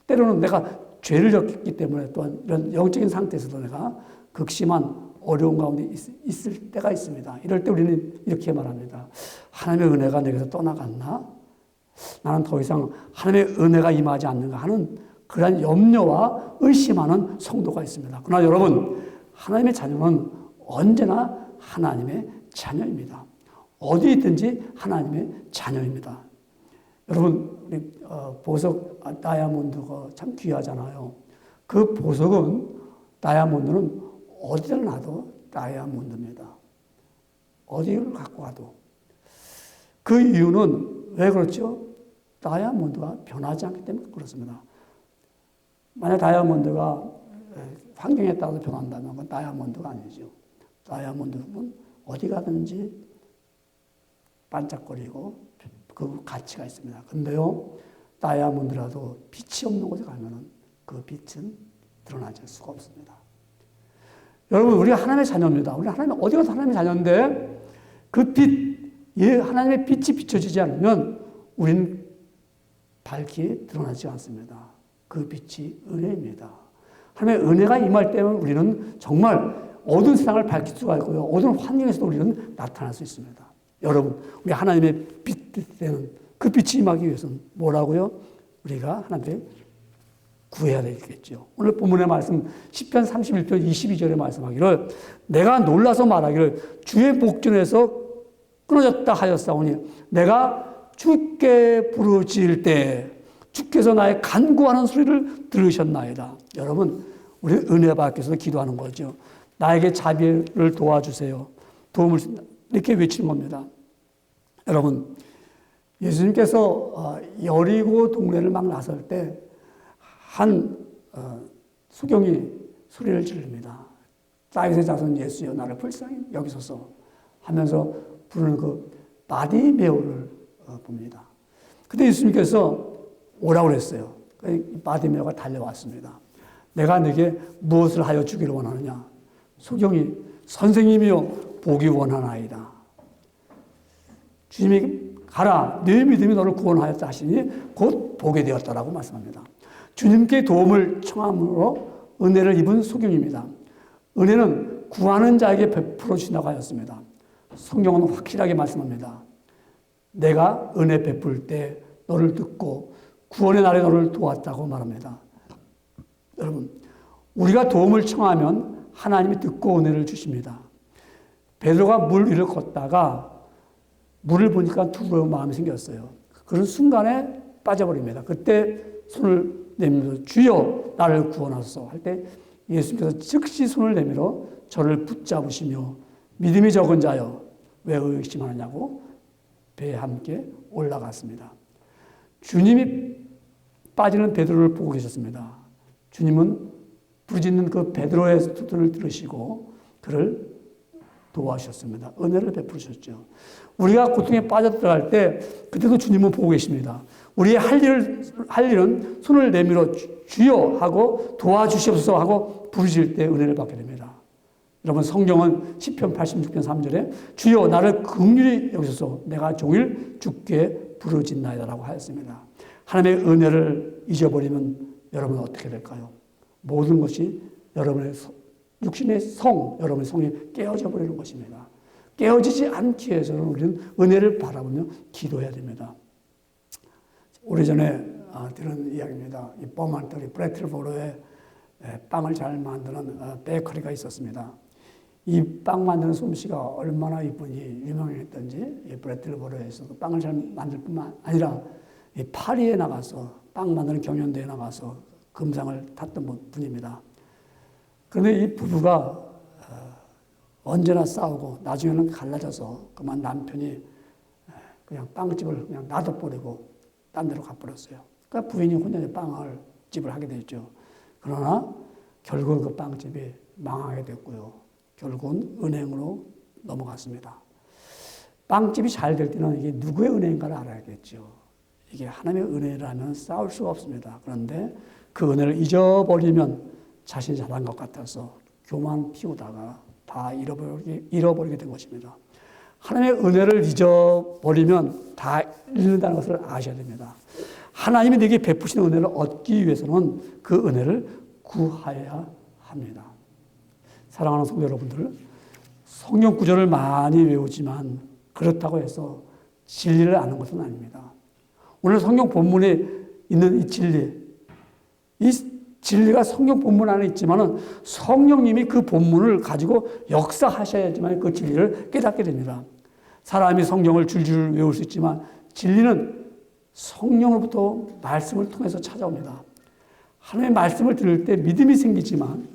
때로는 내가 죄를 졌기 때문에 또한 이런 영적인 상태에서도 내가 극심한 어려운 가운데 있을 때가 있습니다. 이럴 때 우리는 이렇게 말합니다. 하나님의 은혜가 내게서 떠나갔나? 나는 더 이상 하나님의 은혜가 임하지 않는가 하는 그러한 염려와 의심하는 성도가 있습니다. 그러나 여러분, 하나님의 자녀는 언제나 하나님의 자녀입니다. 어디 있든지 하나님의 자녀입니다. 여러분, 우리 보석 다이아몬드가 참 귀하잖아요. 그 보석은 다이아몬드는 어디를 놔도 다이아몬드입니다. 어디를 갖고 가도. 그 이유는 왜 그렇죠? 다이아몬드가 변하지 않기 때문에 그렇습니다. 만약 다이아몬드가 환경에 따라서 변한다면 그건 다이아몬드가 아니죠. 다이아몬드는 어디 가든지 반짝거리고 그 가치가 있습니다. 근데요, 다이아몬드라도 빛이 없는 곳에 가면은 그 빛은 드러나질 수가 없습니다. 여러분, 우리가 하나님의 자녀입니다. 우리 하나님, 어디 가서 하나님의 자녀인데 그 빛, 하나님의 빛이 비춰지지 않으면 우리는 밝게 드러나지 않습니다. 그 빛이 은혜입니다. 하나님의 은혜가 임할 때면 우리는 정말 어두운 세상을 밝힐 수가 있고요. 어두운 환경에서도 우리는 나타날 수 있습니다. 여러분, 우리 하나님의 빛 되는 그 빛이 임하기 위해서는 뭐라고요? 우리가 하나님께 구해야 되겠죠. 오늘 본문의 말씀 10편 31편 22절에 말씀하기를 내가 놀라서 말하기를 주의 목전에서 끊어졌다 하였사오니 내가 주께 부르짖을 때 주께서 나의 간구하는 소리를 들으셨나이다. 여러분, 우리 은혜 받기위해서 기도하는 거죠. 나에게 자비를 도와주세요. 도움을 이렇게 외치는 겁니다. 여러분, 예수님께서 여리고 동네를 막 나설 때 한 수경이 소리를 지릅니다. 다윗의 자손 예수여 나를 불쌍히 여기소서 하면서 부르는 그 바디메오를 봅니다. 그때 예수님께서 오라고 그랬어요. 바디메오가 달려왔습니다. 내가 네게 무엇을 하여 주기를 원하느냐? 소경이 선생님이여 보기 원하나이다. 주님이 가라 네 믿음이 너를 구원하였다 하시니 곧 보게 되었다라고 말씀합니다. 주님께 도움을 청함으로 은혜를 입은 소경입니다. 은혜는 구하는 자에게 베풀어 주신다고 하였습니다. 성경은 확실하게 말씀합니다. 내가 은혜 베풀 때 너를 듣고 구원의 날에 너를 도왔다고 말합니다. 여러분, 우리가 도움을 청하면 하나님이 듣고 은혜를 주십니다. 베드로가 물 위를 걷다가 물을 보니까 두려운 마음이 생겼어요. 그런 순간에 빠져버립니다. 그때 손을 내밀어 주여 나를 구원하소서 할 때 예수님께서 즉시 손을 내밀어 저를 붙잡으시며 믿음이 적은 자여 왜 의심하느냐고 배에 함께 올라갔습니다. 주님이 빠지는 베드로를 보고 계셨습니다. 주님은 부르짖는 그 베드로의 소리를 들으시고 그를 도와주셨습니다. 은혜를 베푸셨죠. 우리가 고통에 빠져들어갈 때 그때도 주님은 보고 계십니다. 우리의 할 일은 손을 내밀어 주여 하고 도와주시옵소서 하고 부르실 때 은혜를 받게 됩니다. 여러분, 성경은 시편 86편 3절에 주여 나를 긍휼히 여기소서 내가 종일 주께 부르짖나이다라고 하였습니다. 하나님의 은혜를 잊어버리면 여러분은 어떻게 될까요? 모든 것이 여러분의 육신의 여러분의 성이 깨어져 버리는 것입니다. 깨어지지 않기 위해서는 우리는 은혜를 바라보며 기도해야 됩니다. 오래전에 들은 이야기입니다. 이 버만트리 브레틀보로에 빵을 잘 만드는 베이커리가 있었습니다. 이 빵 만드는 솜씨가 얼마나 이분이 유명했던지 이 브레틀보로에서도 빵을 잘 만들 뿐만 아니라 이 파리에 나가서 빵 만드는 경연대회에 나가서 금상을 탔던 분입니다. 그런데 이 부부가 언제나 싸우고 나중에는 갈라져서 그만 남편이 그냥 빵집을 그냥 놔둬버리고 딴 데로 가버렸어요. 그러니까 부인이 혼자 빵집을 하게 됐죠. 그러나 결국은 그 빵집이 망하게 됐고요. 결국은 은행으로 넘어갔습니다. 빵집이 잘 될 때는 이게 누구의 은혜인가를 알아야겠죠. 이게 하나님의 은혜라면 싸울 수가 없습니다. 그런데 그 은혜를 잊어버리면 자신이 잘한 것 같아서 교만 피우다가 다 잃어버리게 된 것입니다. 하나님의 은혜를 잊어버리면 다 잃는다는 것을 아셔야 됩니다. 하나님이 내게 베푸시는 은혜를 얻기 위해서는 그 은혜를 구하여야 합니다. 사랑하는 성도 여러분들, 성경 구절을 많이 외우지만 그렇다고 해서 진리를 아는 것은 아닙니다. 오늘 성경 본문에 있는 이 진리가 성경 본문 안에 있지만은 성령님이 그 본문을 가지고 역사하셔야지만 그 진리를 깨닫게 됩니다. 사람이 성경을 줄줄 외울 수 있지만 진리는 성령으로부터 말씀을 통해서 찾아옵니다. 하나님의 말씀을 들을 때 믿음이 생기지만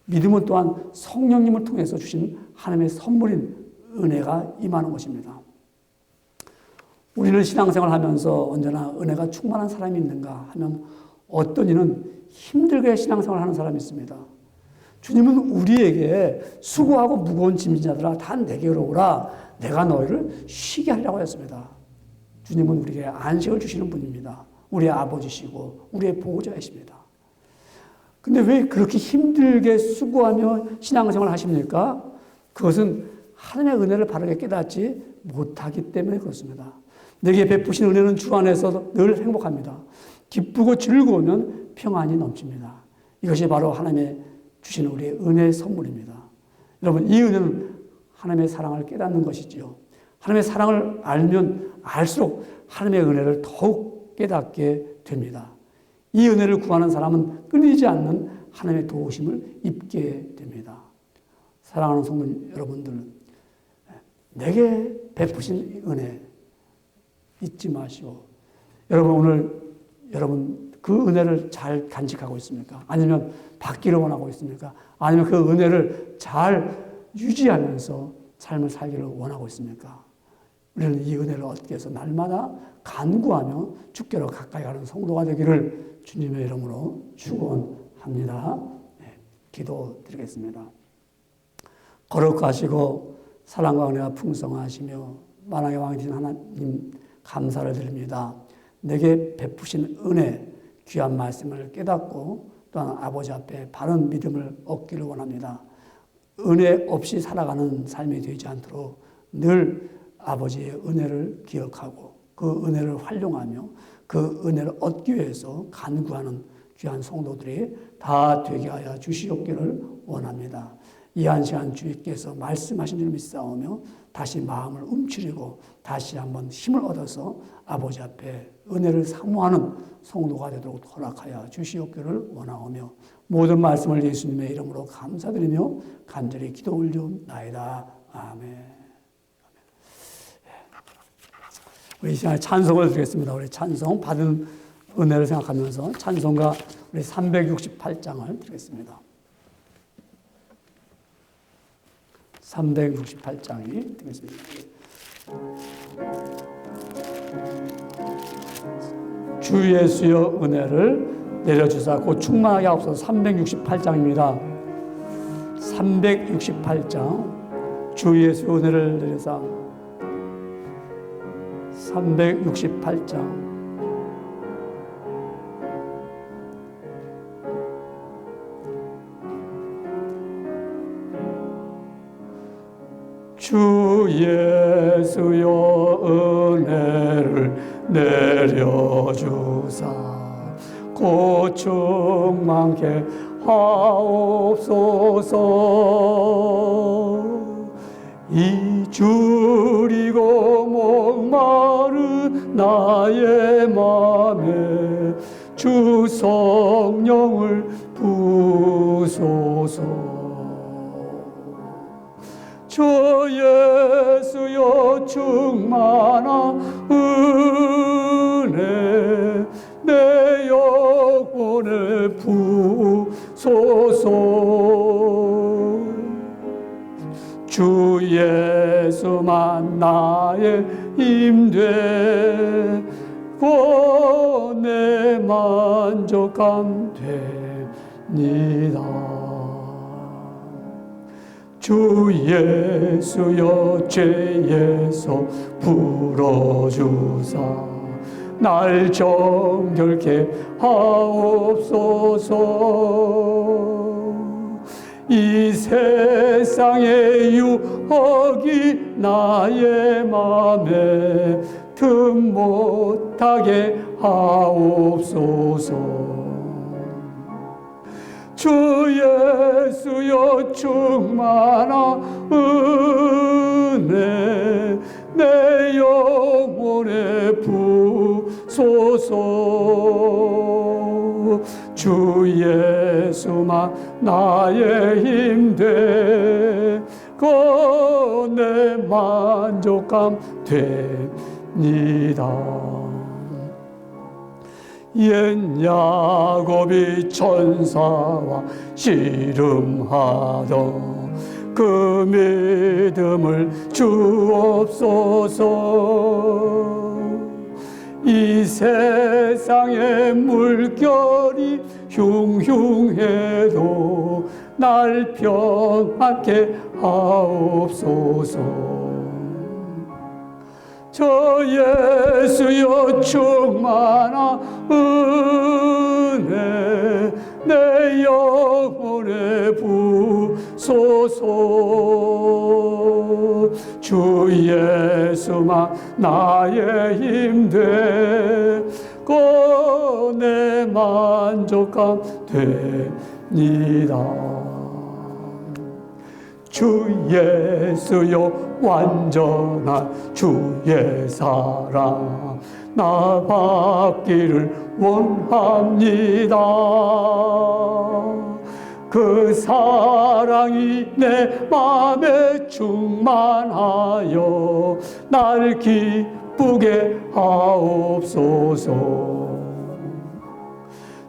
믿음은 또한 성령님을 통해서 주신 하나님의 선물인 은혜가 임하는 것입니다. 우리는 신앙생활을 하면서 언제나 은혜가 충만한 사람이 있는가 하면 어떤 이는 힘들게 신앙생활을 하는 사람이 있습니다. 주님은 우리에게 수고하고 무거운 짐진 자들아 다 내게로 오라 내가 너희를 쉬게 하려고 했습니다. 주님은 우리에게 안식을 주시는 분입니다. 우리의 아버지시고 우리의 보호자이십니다. 근데 왜 그렇게 힘들게 수고하며 신앙생활을 하십니까? 그것은 하나님의 은혜를 바르게 깨닫지 못하기 때문에 그렇습니다. 내게 베푸신 은혜는 주 안에서 늘 행복합니다. 기쁘고 즐거우면 평안이 넘칩니다. 이것이 바로 하나님의 주시는 우리의 은혜의 선물입니다. 여러분, 이 은혜는 하나님의 사랑을 깨닫는 것이지요. 하나님의 사랑을 알면 알수록 하나님의 은혜를 더욱 깨닫게 됩니다. 이 은혜를 구하는 사람은 끊이지 않는 하나님의 도우심을 입게 됩니다. 사랑하는 성도 여러분들, 내게 베푸신 은혜 잊지 마시고, 여러분 그 은혜를 잘 간직하고 있습니까? 아니면 받기를 원하고 있습니까? 아니면 그 은혜를 잘 유지하면서 삶을 살기를 원하고 있습니까? 우리는 이 은혜를 얻기 위해서 날마다 간구하며 주께로 가까이 가는 성도가 되기를 주님의 이름으로 축원합니다. 기도드리겠습니다. 거룩하시고 사랑과 은혜가 풍성하시며 만왕의 왕이 되신 하나님 감사를 드립니다. 내게 베푸신 은혜, 귀한 말씀을 깨닫고 또한 아버지 앞에 바른 믿음을 얻기를 원합니다. 은혜 없이 살아가는 삶이 되지 않도록 늘 아버지의 은혜를 기억하고 그 은혜를 활용하며 그 은혜를 얻기 위해서 간구하는 귀한 성도들이 다 되게 하여 주시옵기를 원합니다. 이 한 시간 주님께서 말씀하신 줄 믿사오며 다시 마음을 움츠리고 다시 한번 힘을 얻어서 아버지 앞에 은혜를 사모하는 성도가 되도록 허락하여 주시옵기를 원하오며 모든 말씀을 예수님의 이름으로 감사드리며 간절히 기도 올려옵나이다. 아멘. 우리 이 시간에 찬송을 드리겠습니다. 우리 찬송 받은 은혜를 생각하면서 찬송가 우리 368장을 드리겠습니다. 368장이 되겠습니다. 주 예수여 은혜를 내려주사 곧 충만하게 하옵소서. 368장입니다. 368장 주 예수의 은혜를 내려사 368장 주 예수여 은혜를 내려주사 곧 충만케 하옵소서. 이 줄이고 목마른 나의 맘에 주 성령을 부소서. 주 예수여 충만한 은혜 내 영혼에 부소서. 주 예수만 나의 힘되고 내 만족감 됩니다. 주 예수여 죄에서 풀어주사 날 정결케 하옵소서. 이 세상의 유혹이 나의 맘에 틈 못하게 하옵소서. 주 예수여 충만한 은혜 내 영혼에 부소서. 부소서. 주 예수만 나의 힘되 내 만족감 됩니다. 옛 야곱이 천사와 씨름하던 그 믿음을 주옵소서. 이 세상의 물결이 흉흉해도 날 평안케 하옵소서. 저 예수여 충만한 은혜 내 영혼에 부소서. 주 예수만 나의 힘되 내 만족감 됩니다. 주 예수여 완전한 주의 사랑 나 받기를 원합니다. 그 사랑이 내 맘에 충만하여 날 기쁘게 하옵소서.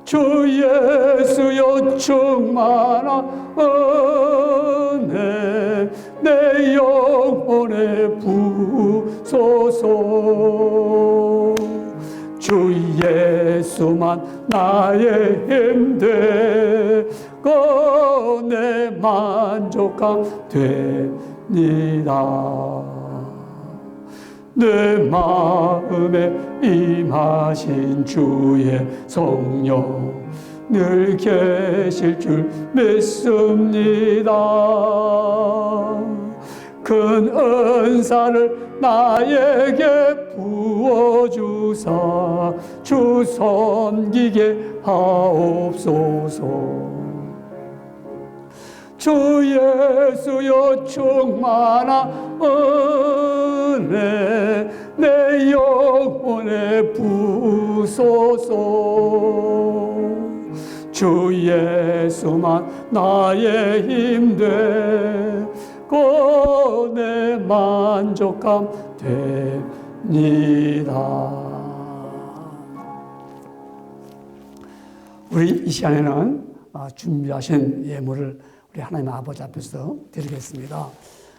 주 예수여 충만한 은혜 내 영혼에 부소서. 주 예수만 나의 힘되 내 만족감 됩니다. 내 마음에 임하신 주의 성령 늘 계실 줄 믿습니다. 큰 은사를 나에게 부어주사 주 섬기게 하옵소서. 주 예수여 충만한 은혜 내 영혼에 부소서. 주 예수만 나의 힘되 내 만족감 됩니다. 우리 이 시간에는 준비하신 예물을 우리 하나님 아버지 앞에서 드리겠습니다.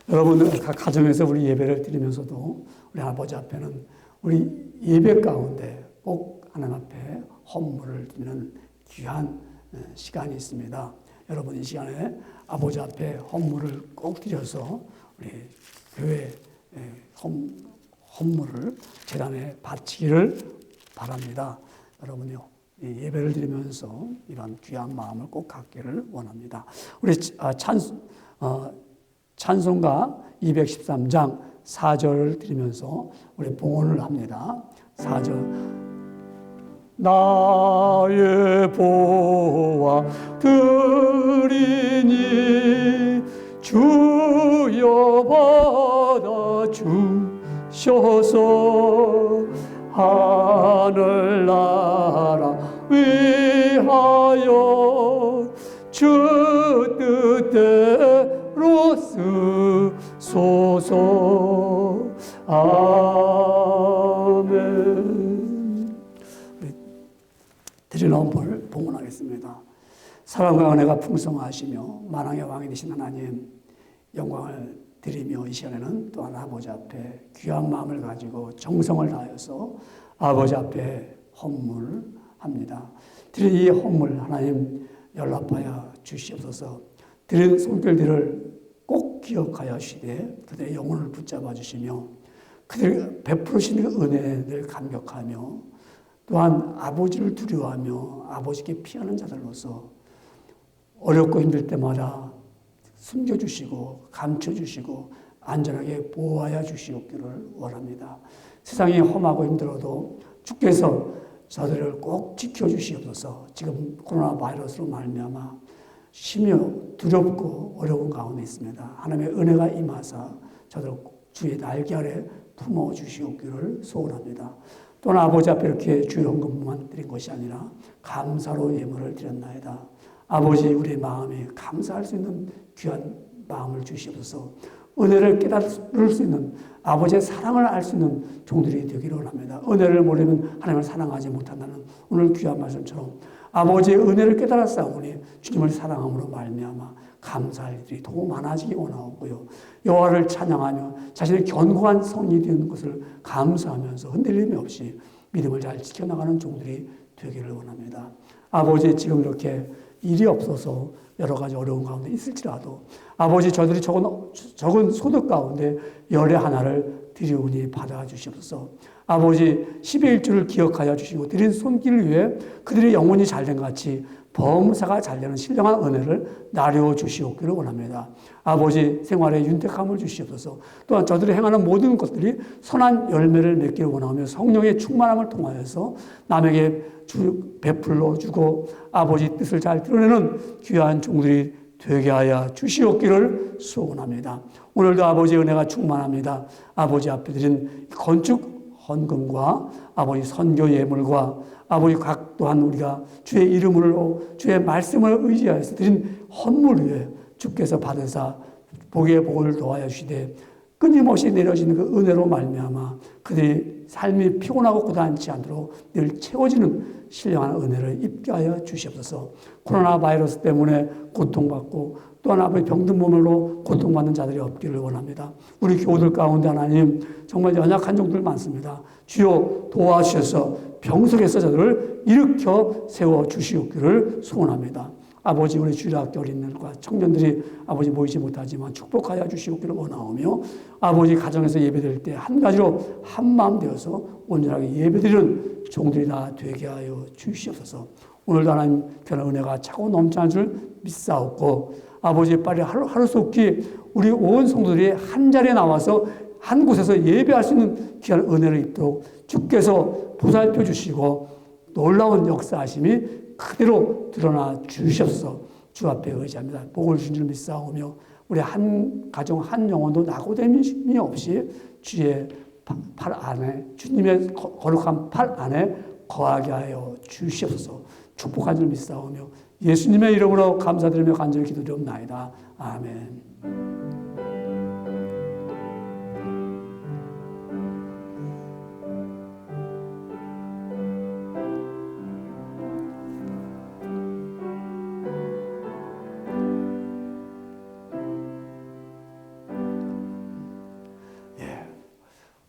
여러분 각 가정에서 우리 예배를 드리면서도 우리 아버지 앞에는 우리 예배 가운데 꼭 하나님 앞에 헌물을 드리는 귀한 시간이 있습니다. 여러분 이 시간에 아버지 앞에 헌물을 꼭 드려서 우리 교회 헌물을 재단에 바치기를 바랍니다. 여러분요 예배를 드리면서 이런 귀한 마음을 꼭 갖기를 원합니다. 우리 찬송가 213장 4절을 드리면서 우리 봉헌을 합니다. 4절 나의 보화 드리니 주여 받아 주셔서 하늘나라 위하여 주 뜻대로 쓰소서. 아멘. 드리는 헌물 봉헌하겠습니다. 사랑과 은혜가 풍성하시며 만왕의 왕이 되신 하나님 영광을 드리며 이 시간에는 또한 아버지 앞에 귀한 마음을 가지고 정성을 다해서 아버지 앞에 헌물합니다. 드린 이 헌물 하나님 연락하여 주시옵소서. 드린 손길들을 꼭 기억하여 주시되 그들의 영혼을 붙잡아 주시며 그들 베푸시는 은혜를 감격하며 또한 아버지를 두려워하며 아버지께 피하는 자들로서 어렵고 힘들 때마다 숨겨주시고 감춰주시고 안전하게 보호하여 주시옵기를 원합니다. 세상이 험하고 힘들어도 주께서 저들을 꼭 지켜주시옵소서. 지금 코로나 바이러스로 말미암아 심히 두렵고 어려운 가운데 있습니다. 하나님의 은혜가 임하사 저들을 주의 날개 아래 품어주시옵기를 소원합니다. 또는 아버지 앞에 이렇게 주일 헌금만 드린 것이 아니라 감사로 예물을 드렸나이다. 아버지, 우리의 마음에 감사할 수 있는 귀한 마음을 주시옵소서. 은혜를 깨달을 수 있는, 아버지의 사랑을 알 수 있는 종들이 되기를 원합니다. 은혜를 모르면 하나님을 사랑하지 못한다는 오늘 귀한 말씀처럼 아버지의 은혜를 깨달았사오니 주님을 사랑함으로 말미암아 감사할 일들이 더 많아지기 원하고요. 여호와를 찬양하며 자신의 견고한 성이 되는 것을 감사하면서 흔들림이 없이 믿음을 잘 지켜나가는 종들이 되기를 원합니다. 아버지, 지금 이렇게 일이 없어서 여러 가지 어려운 가운데 있을지라도 아버지, 저들이 적은 소득 가운데 열의 하나를 드리오니 받아주시옵소서. 아버지, 10의 1주를 기억하여 주시고 드린 손길을 위해 그들의 영혼이 잘된 같이 범사가 잘되는 신령한 은혜를 나려 주시옵기를 원합니다. 아버지, 생활에 윤택함을 주시옵소서. 또한 저들이 행하는 모든 것들이 선한 열매를 맺기를 원하며 성령의 충만함을 통하여서 남에게 베풀어 주고 아버지 뜻을 잘 드러내는 귀한 종들이 되게 하여 주시옵기를 소원합니다. 오늘도 아버지의 은혜가 충만합니다. 아버지 앞에 드린 건축 헌금과 아버지 선교 예물과 아버지 각 또한 우리가 주의 이름으로 주의 말씀을 의지하여서 드린 헌물 위에 주께서 받으사 복의 복을 더하여 주시되 끊임없이 내려지는 그 은혜로 말미암아 그들이 삶이 피곤하고 고단치 않도록 늘 채워지는 신령한 은혜를 입게 하여 주시옵소서. 코로나 바이러스 때문에 고통받고 또한 아버지 병든 몸으로 고통받는 자들이 없기를 원합니다. 우리 교우들 가운데 하나님 정말 연약한 종들 많습니다. 주여 도와주셔서 병석에서 저들을 일으켜 세워주시옵기를 소원합니다. 아버지, 우리 주일학교 어린이들과 청년들이 아버지 모이지 못하지만 축복하여 주시옵기를 원하오며 아버지 가정에서 예배드릴 때 한 가지로 한 마음 되어서 온전하게 예배드리는 종들이 다 되게 하여 주시옵소서. 오늘도 하나님 그런 은혜가 차고 넘치는 줄 믿사옵고 아버지, 빨리 하루속히 우리 온 성도들이 한 자리에 나와서 한 곳에서 예배할 수 있는 귀한 은혜를 입도록 주께서 보살펴 주시고 놀라운 역사하심이 그대로 드러나 주시옵소서. 주 앞에 의지합니다. 복을 주신 줄 믿사오며 우리 한 가정 한 영혼도 낙오됨이 없이 주의 팔 안에, 주님의 거룩한 팔 안에 거하게 하여 주시옵소서. 축복한 줄 믿사오며 예수님의 이름으로 감사드리며 간절히 기도드리옵나이다. 아멘.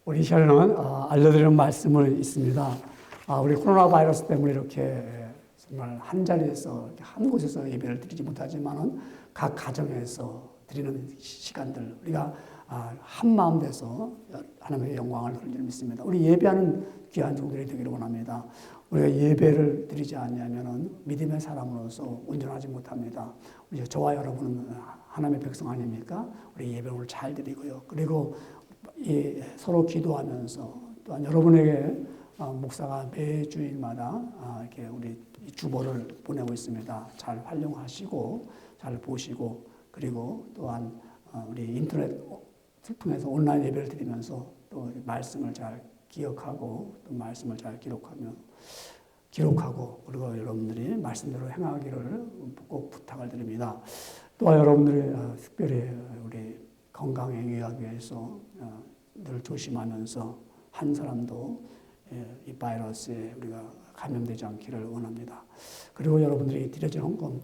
우리 혈은 알려드리는 말씀을 있습니다. 우리 코로나 바이러스 때문에 이렇게 정말 한 자리에서 한 곳에서 예배를 드리지 못하지만은 각 가정에서 드리는 시간들 우리가 한 마음 돼서 하나님의 영광을 돌리는 줄 믿습니다. 우리 예배하는 귀한 종들이 되기를 원합니다. 우리가 예배를 드리지 않냐면은 믿음의 사람으로서 온전하지 못합니다. 우리 저와 여러분은 하나님의 백성 아닙니까? 우리 예배를 오늘 잘 드리고요. 그리고 서로 기도하면서 또한 여러분에게 목사가 매주일마다 이렇게 우리 주보를 보내고 있습니다. 잘 활용하시고 잘 보시고 그리고 또한 우리 인터넷 통해서 온라인 예배를 드리면서 또 말씀을 잘 기억하고 또 말씀을 잘 기록하고 그리고 여러분들이 말씀대로 행하기를 꼭 부탁을 드립니다. 또한 여러분들이 특별히 우리 건강에 유의하기 위해서 늘 조심하면서 한 사람도 이 바이러스에 우리가 감염되지 않기를 원합니다. 그리고 여러분들이 드려진 헌금,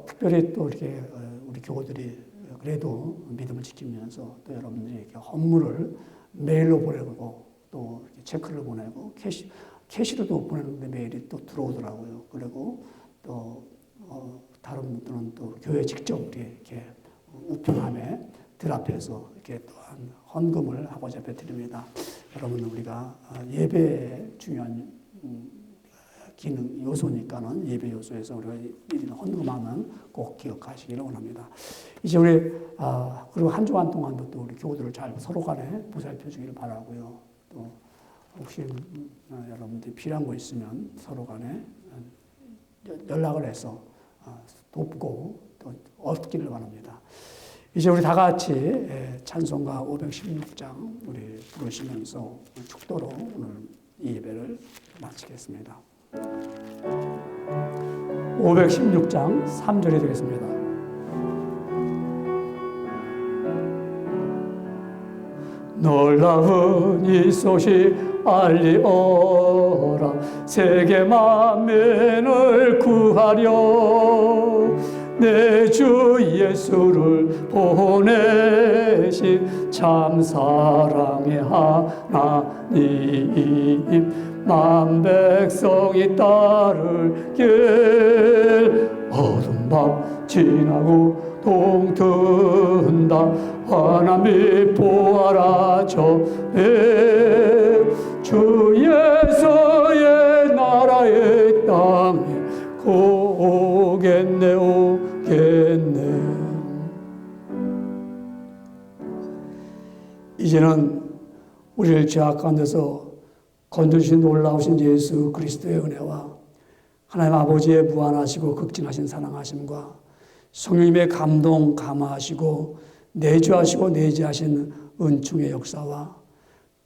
특별히 또 이렇게 우리 교우들이 그래도 믿음을 지키면서 또 여러분들이 이렇게 헌물을 메일로 보내고 또 이렇게 체크를 보내고 캐시로도 보내는데 메일이 또 들어오더라고요. 그리고 또 다른 분들은 또 교회 직접 이렇게 우편함에 들 앞에서 이렇게 또한 헌금을 아버지 앞에 드립니다. 여러분 우리가 예배의 중요한 기능 요소니까는 예배 요소에서 우리가 헌금하면 꼭 기억하시기를 원합니다. 이제 우리 그리고 한 주간 동안도 또 우리 교우들을 잘 서로 간에 보살펴 주기를 바라고요. 또 혹시 여러분들이 필요한 거 있으면 서로 간에 연락을 해서 돕고 또 얻기를 바랍니다. 이제 우리 다 같이 찬송가 516장 우리 부르시면서 축도로 오늘 이 예배를 마치겠습니다. 516장 3절이 되겠습니다. 놀라운 이 소식 알리어라. 세계 만민을 구하려 내 주 예수를 보내신 참 사랑의 하나님, 만 백성이 따를 길. 어두운 밤 지나고 동튼다. 하나님 보아라 저에 주 예수의 나라의 땅에 오겠네 오겠네. 이제는 우리를 죄악 가운데서 건져주신 놀라우신 예수 그리스도의 은혜와 하나님 아버지의 무한하시고 극진하신 사랑하심과 성령님의 감동 감화하시고 내주하시고 내재하신 은총의 역사와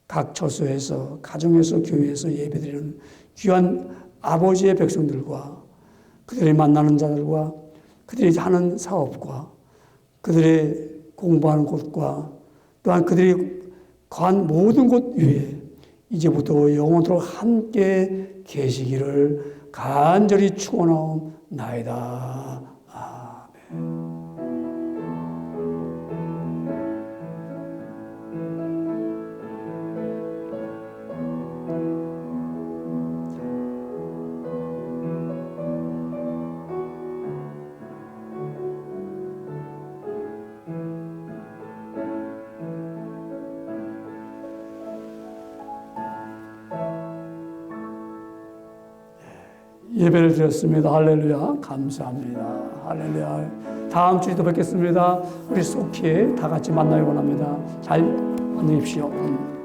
각 처소에서 가정에서 교회에서 예배드리는 귀한 아버지의 백성들과 그들이 만나는 자들과 그들이 하는 사업과 그들이 공부하는 곳과 또한 그들이 거한 모든 곳 위에 이제부터 영원토록 함께 계시기를 간절히 축원하옵나이다. 아멘. 예배를 드렸습니다. 할렐루야. 감사합니다. 할렐루야. 다음 주에도 뵙겠습니다. 우리 속히 다 같이 만나기 원합니다. 잘 만나십시오.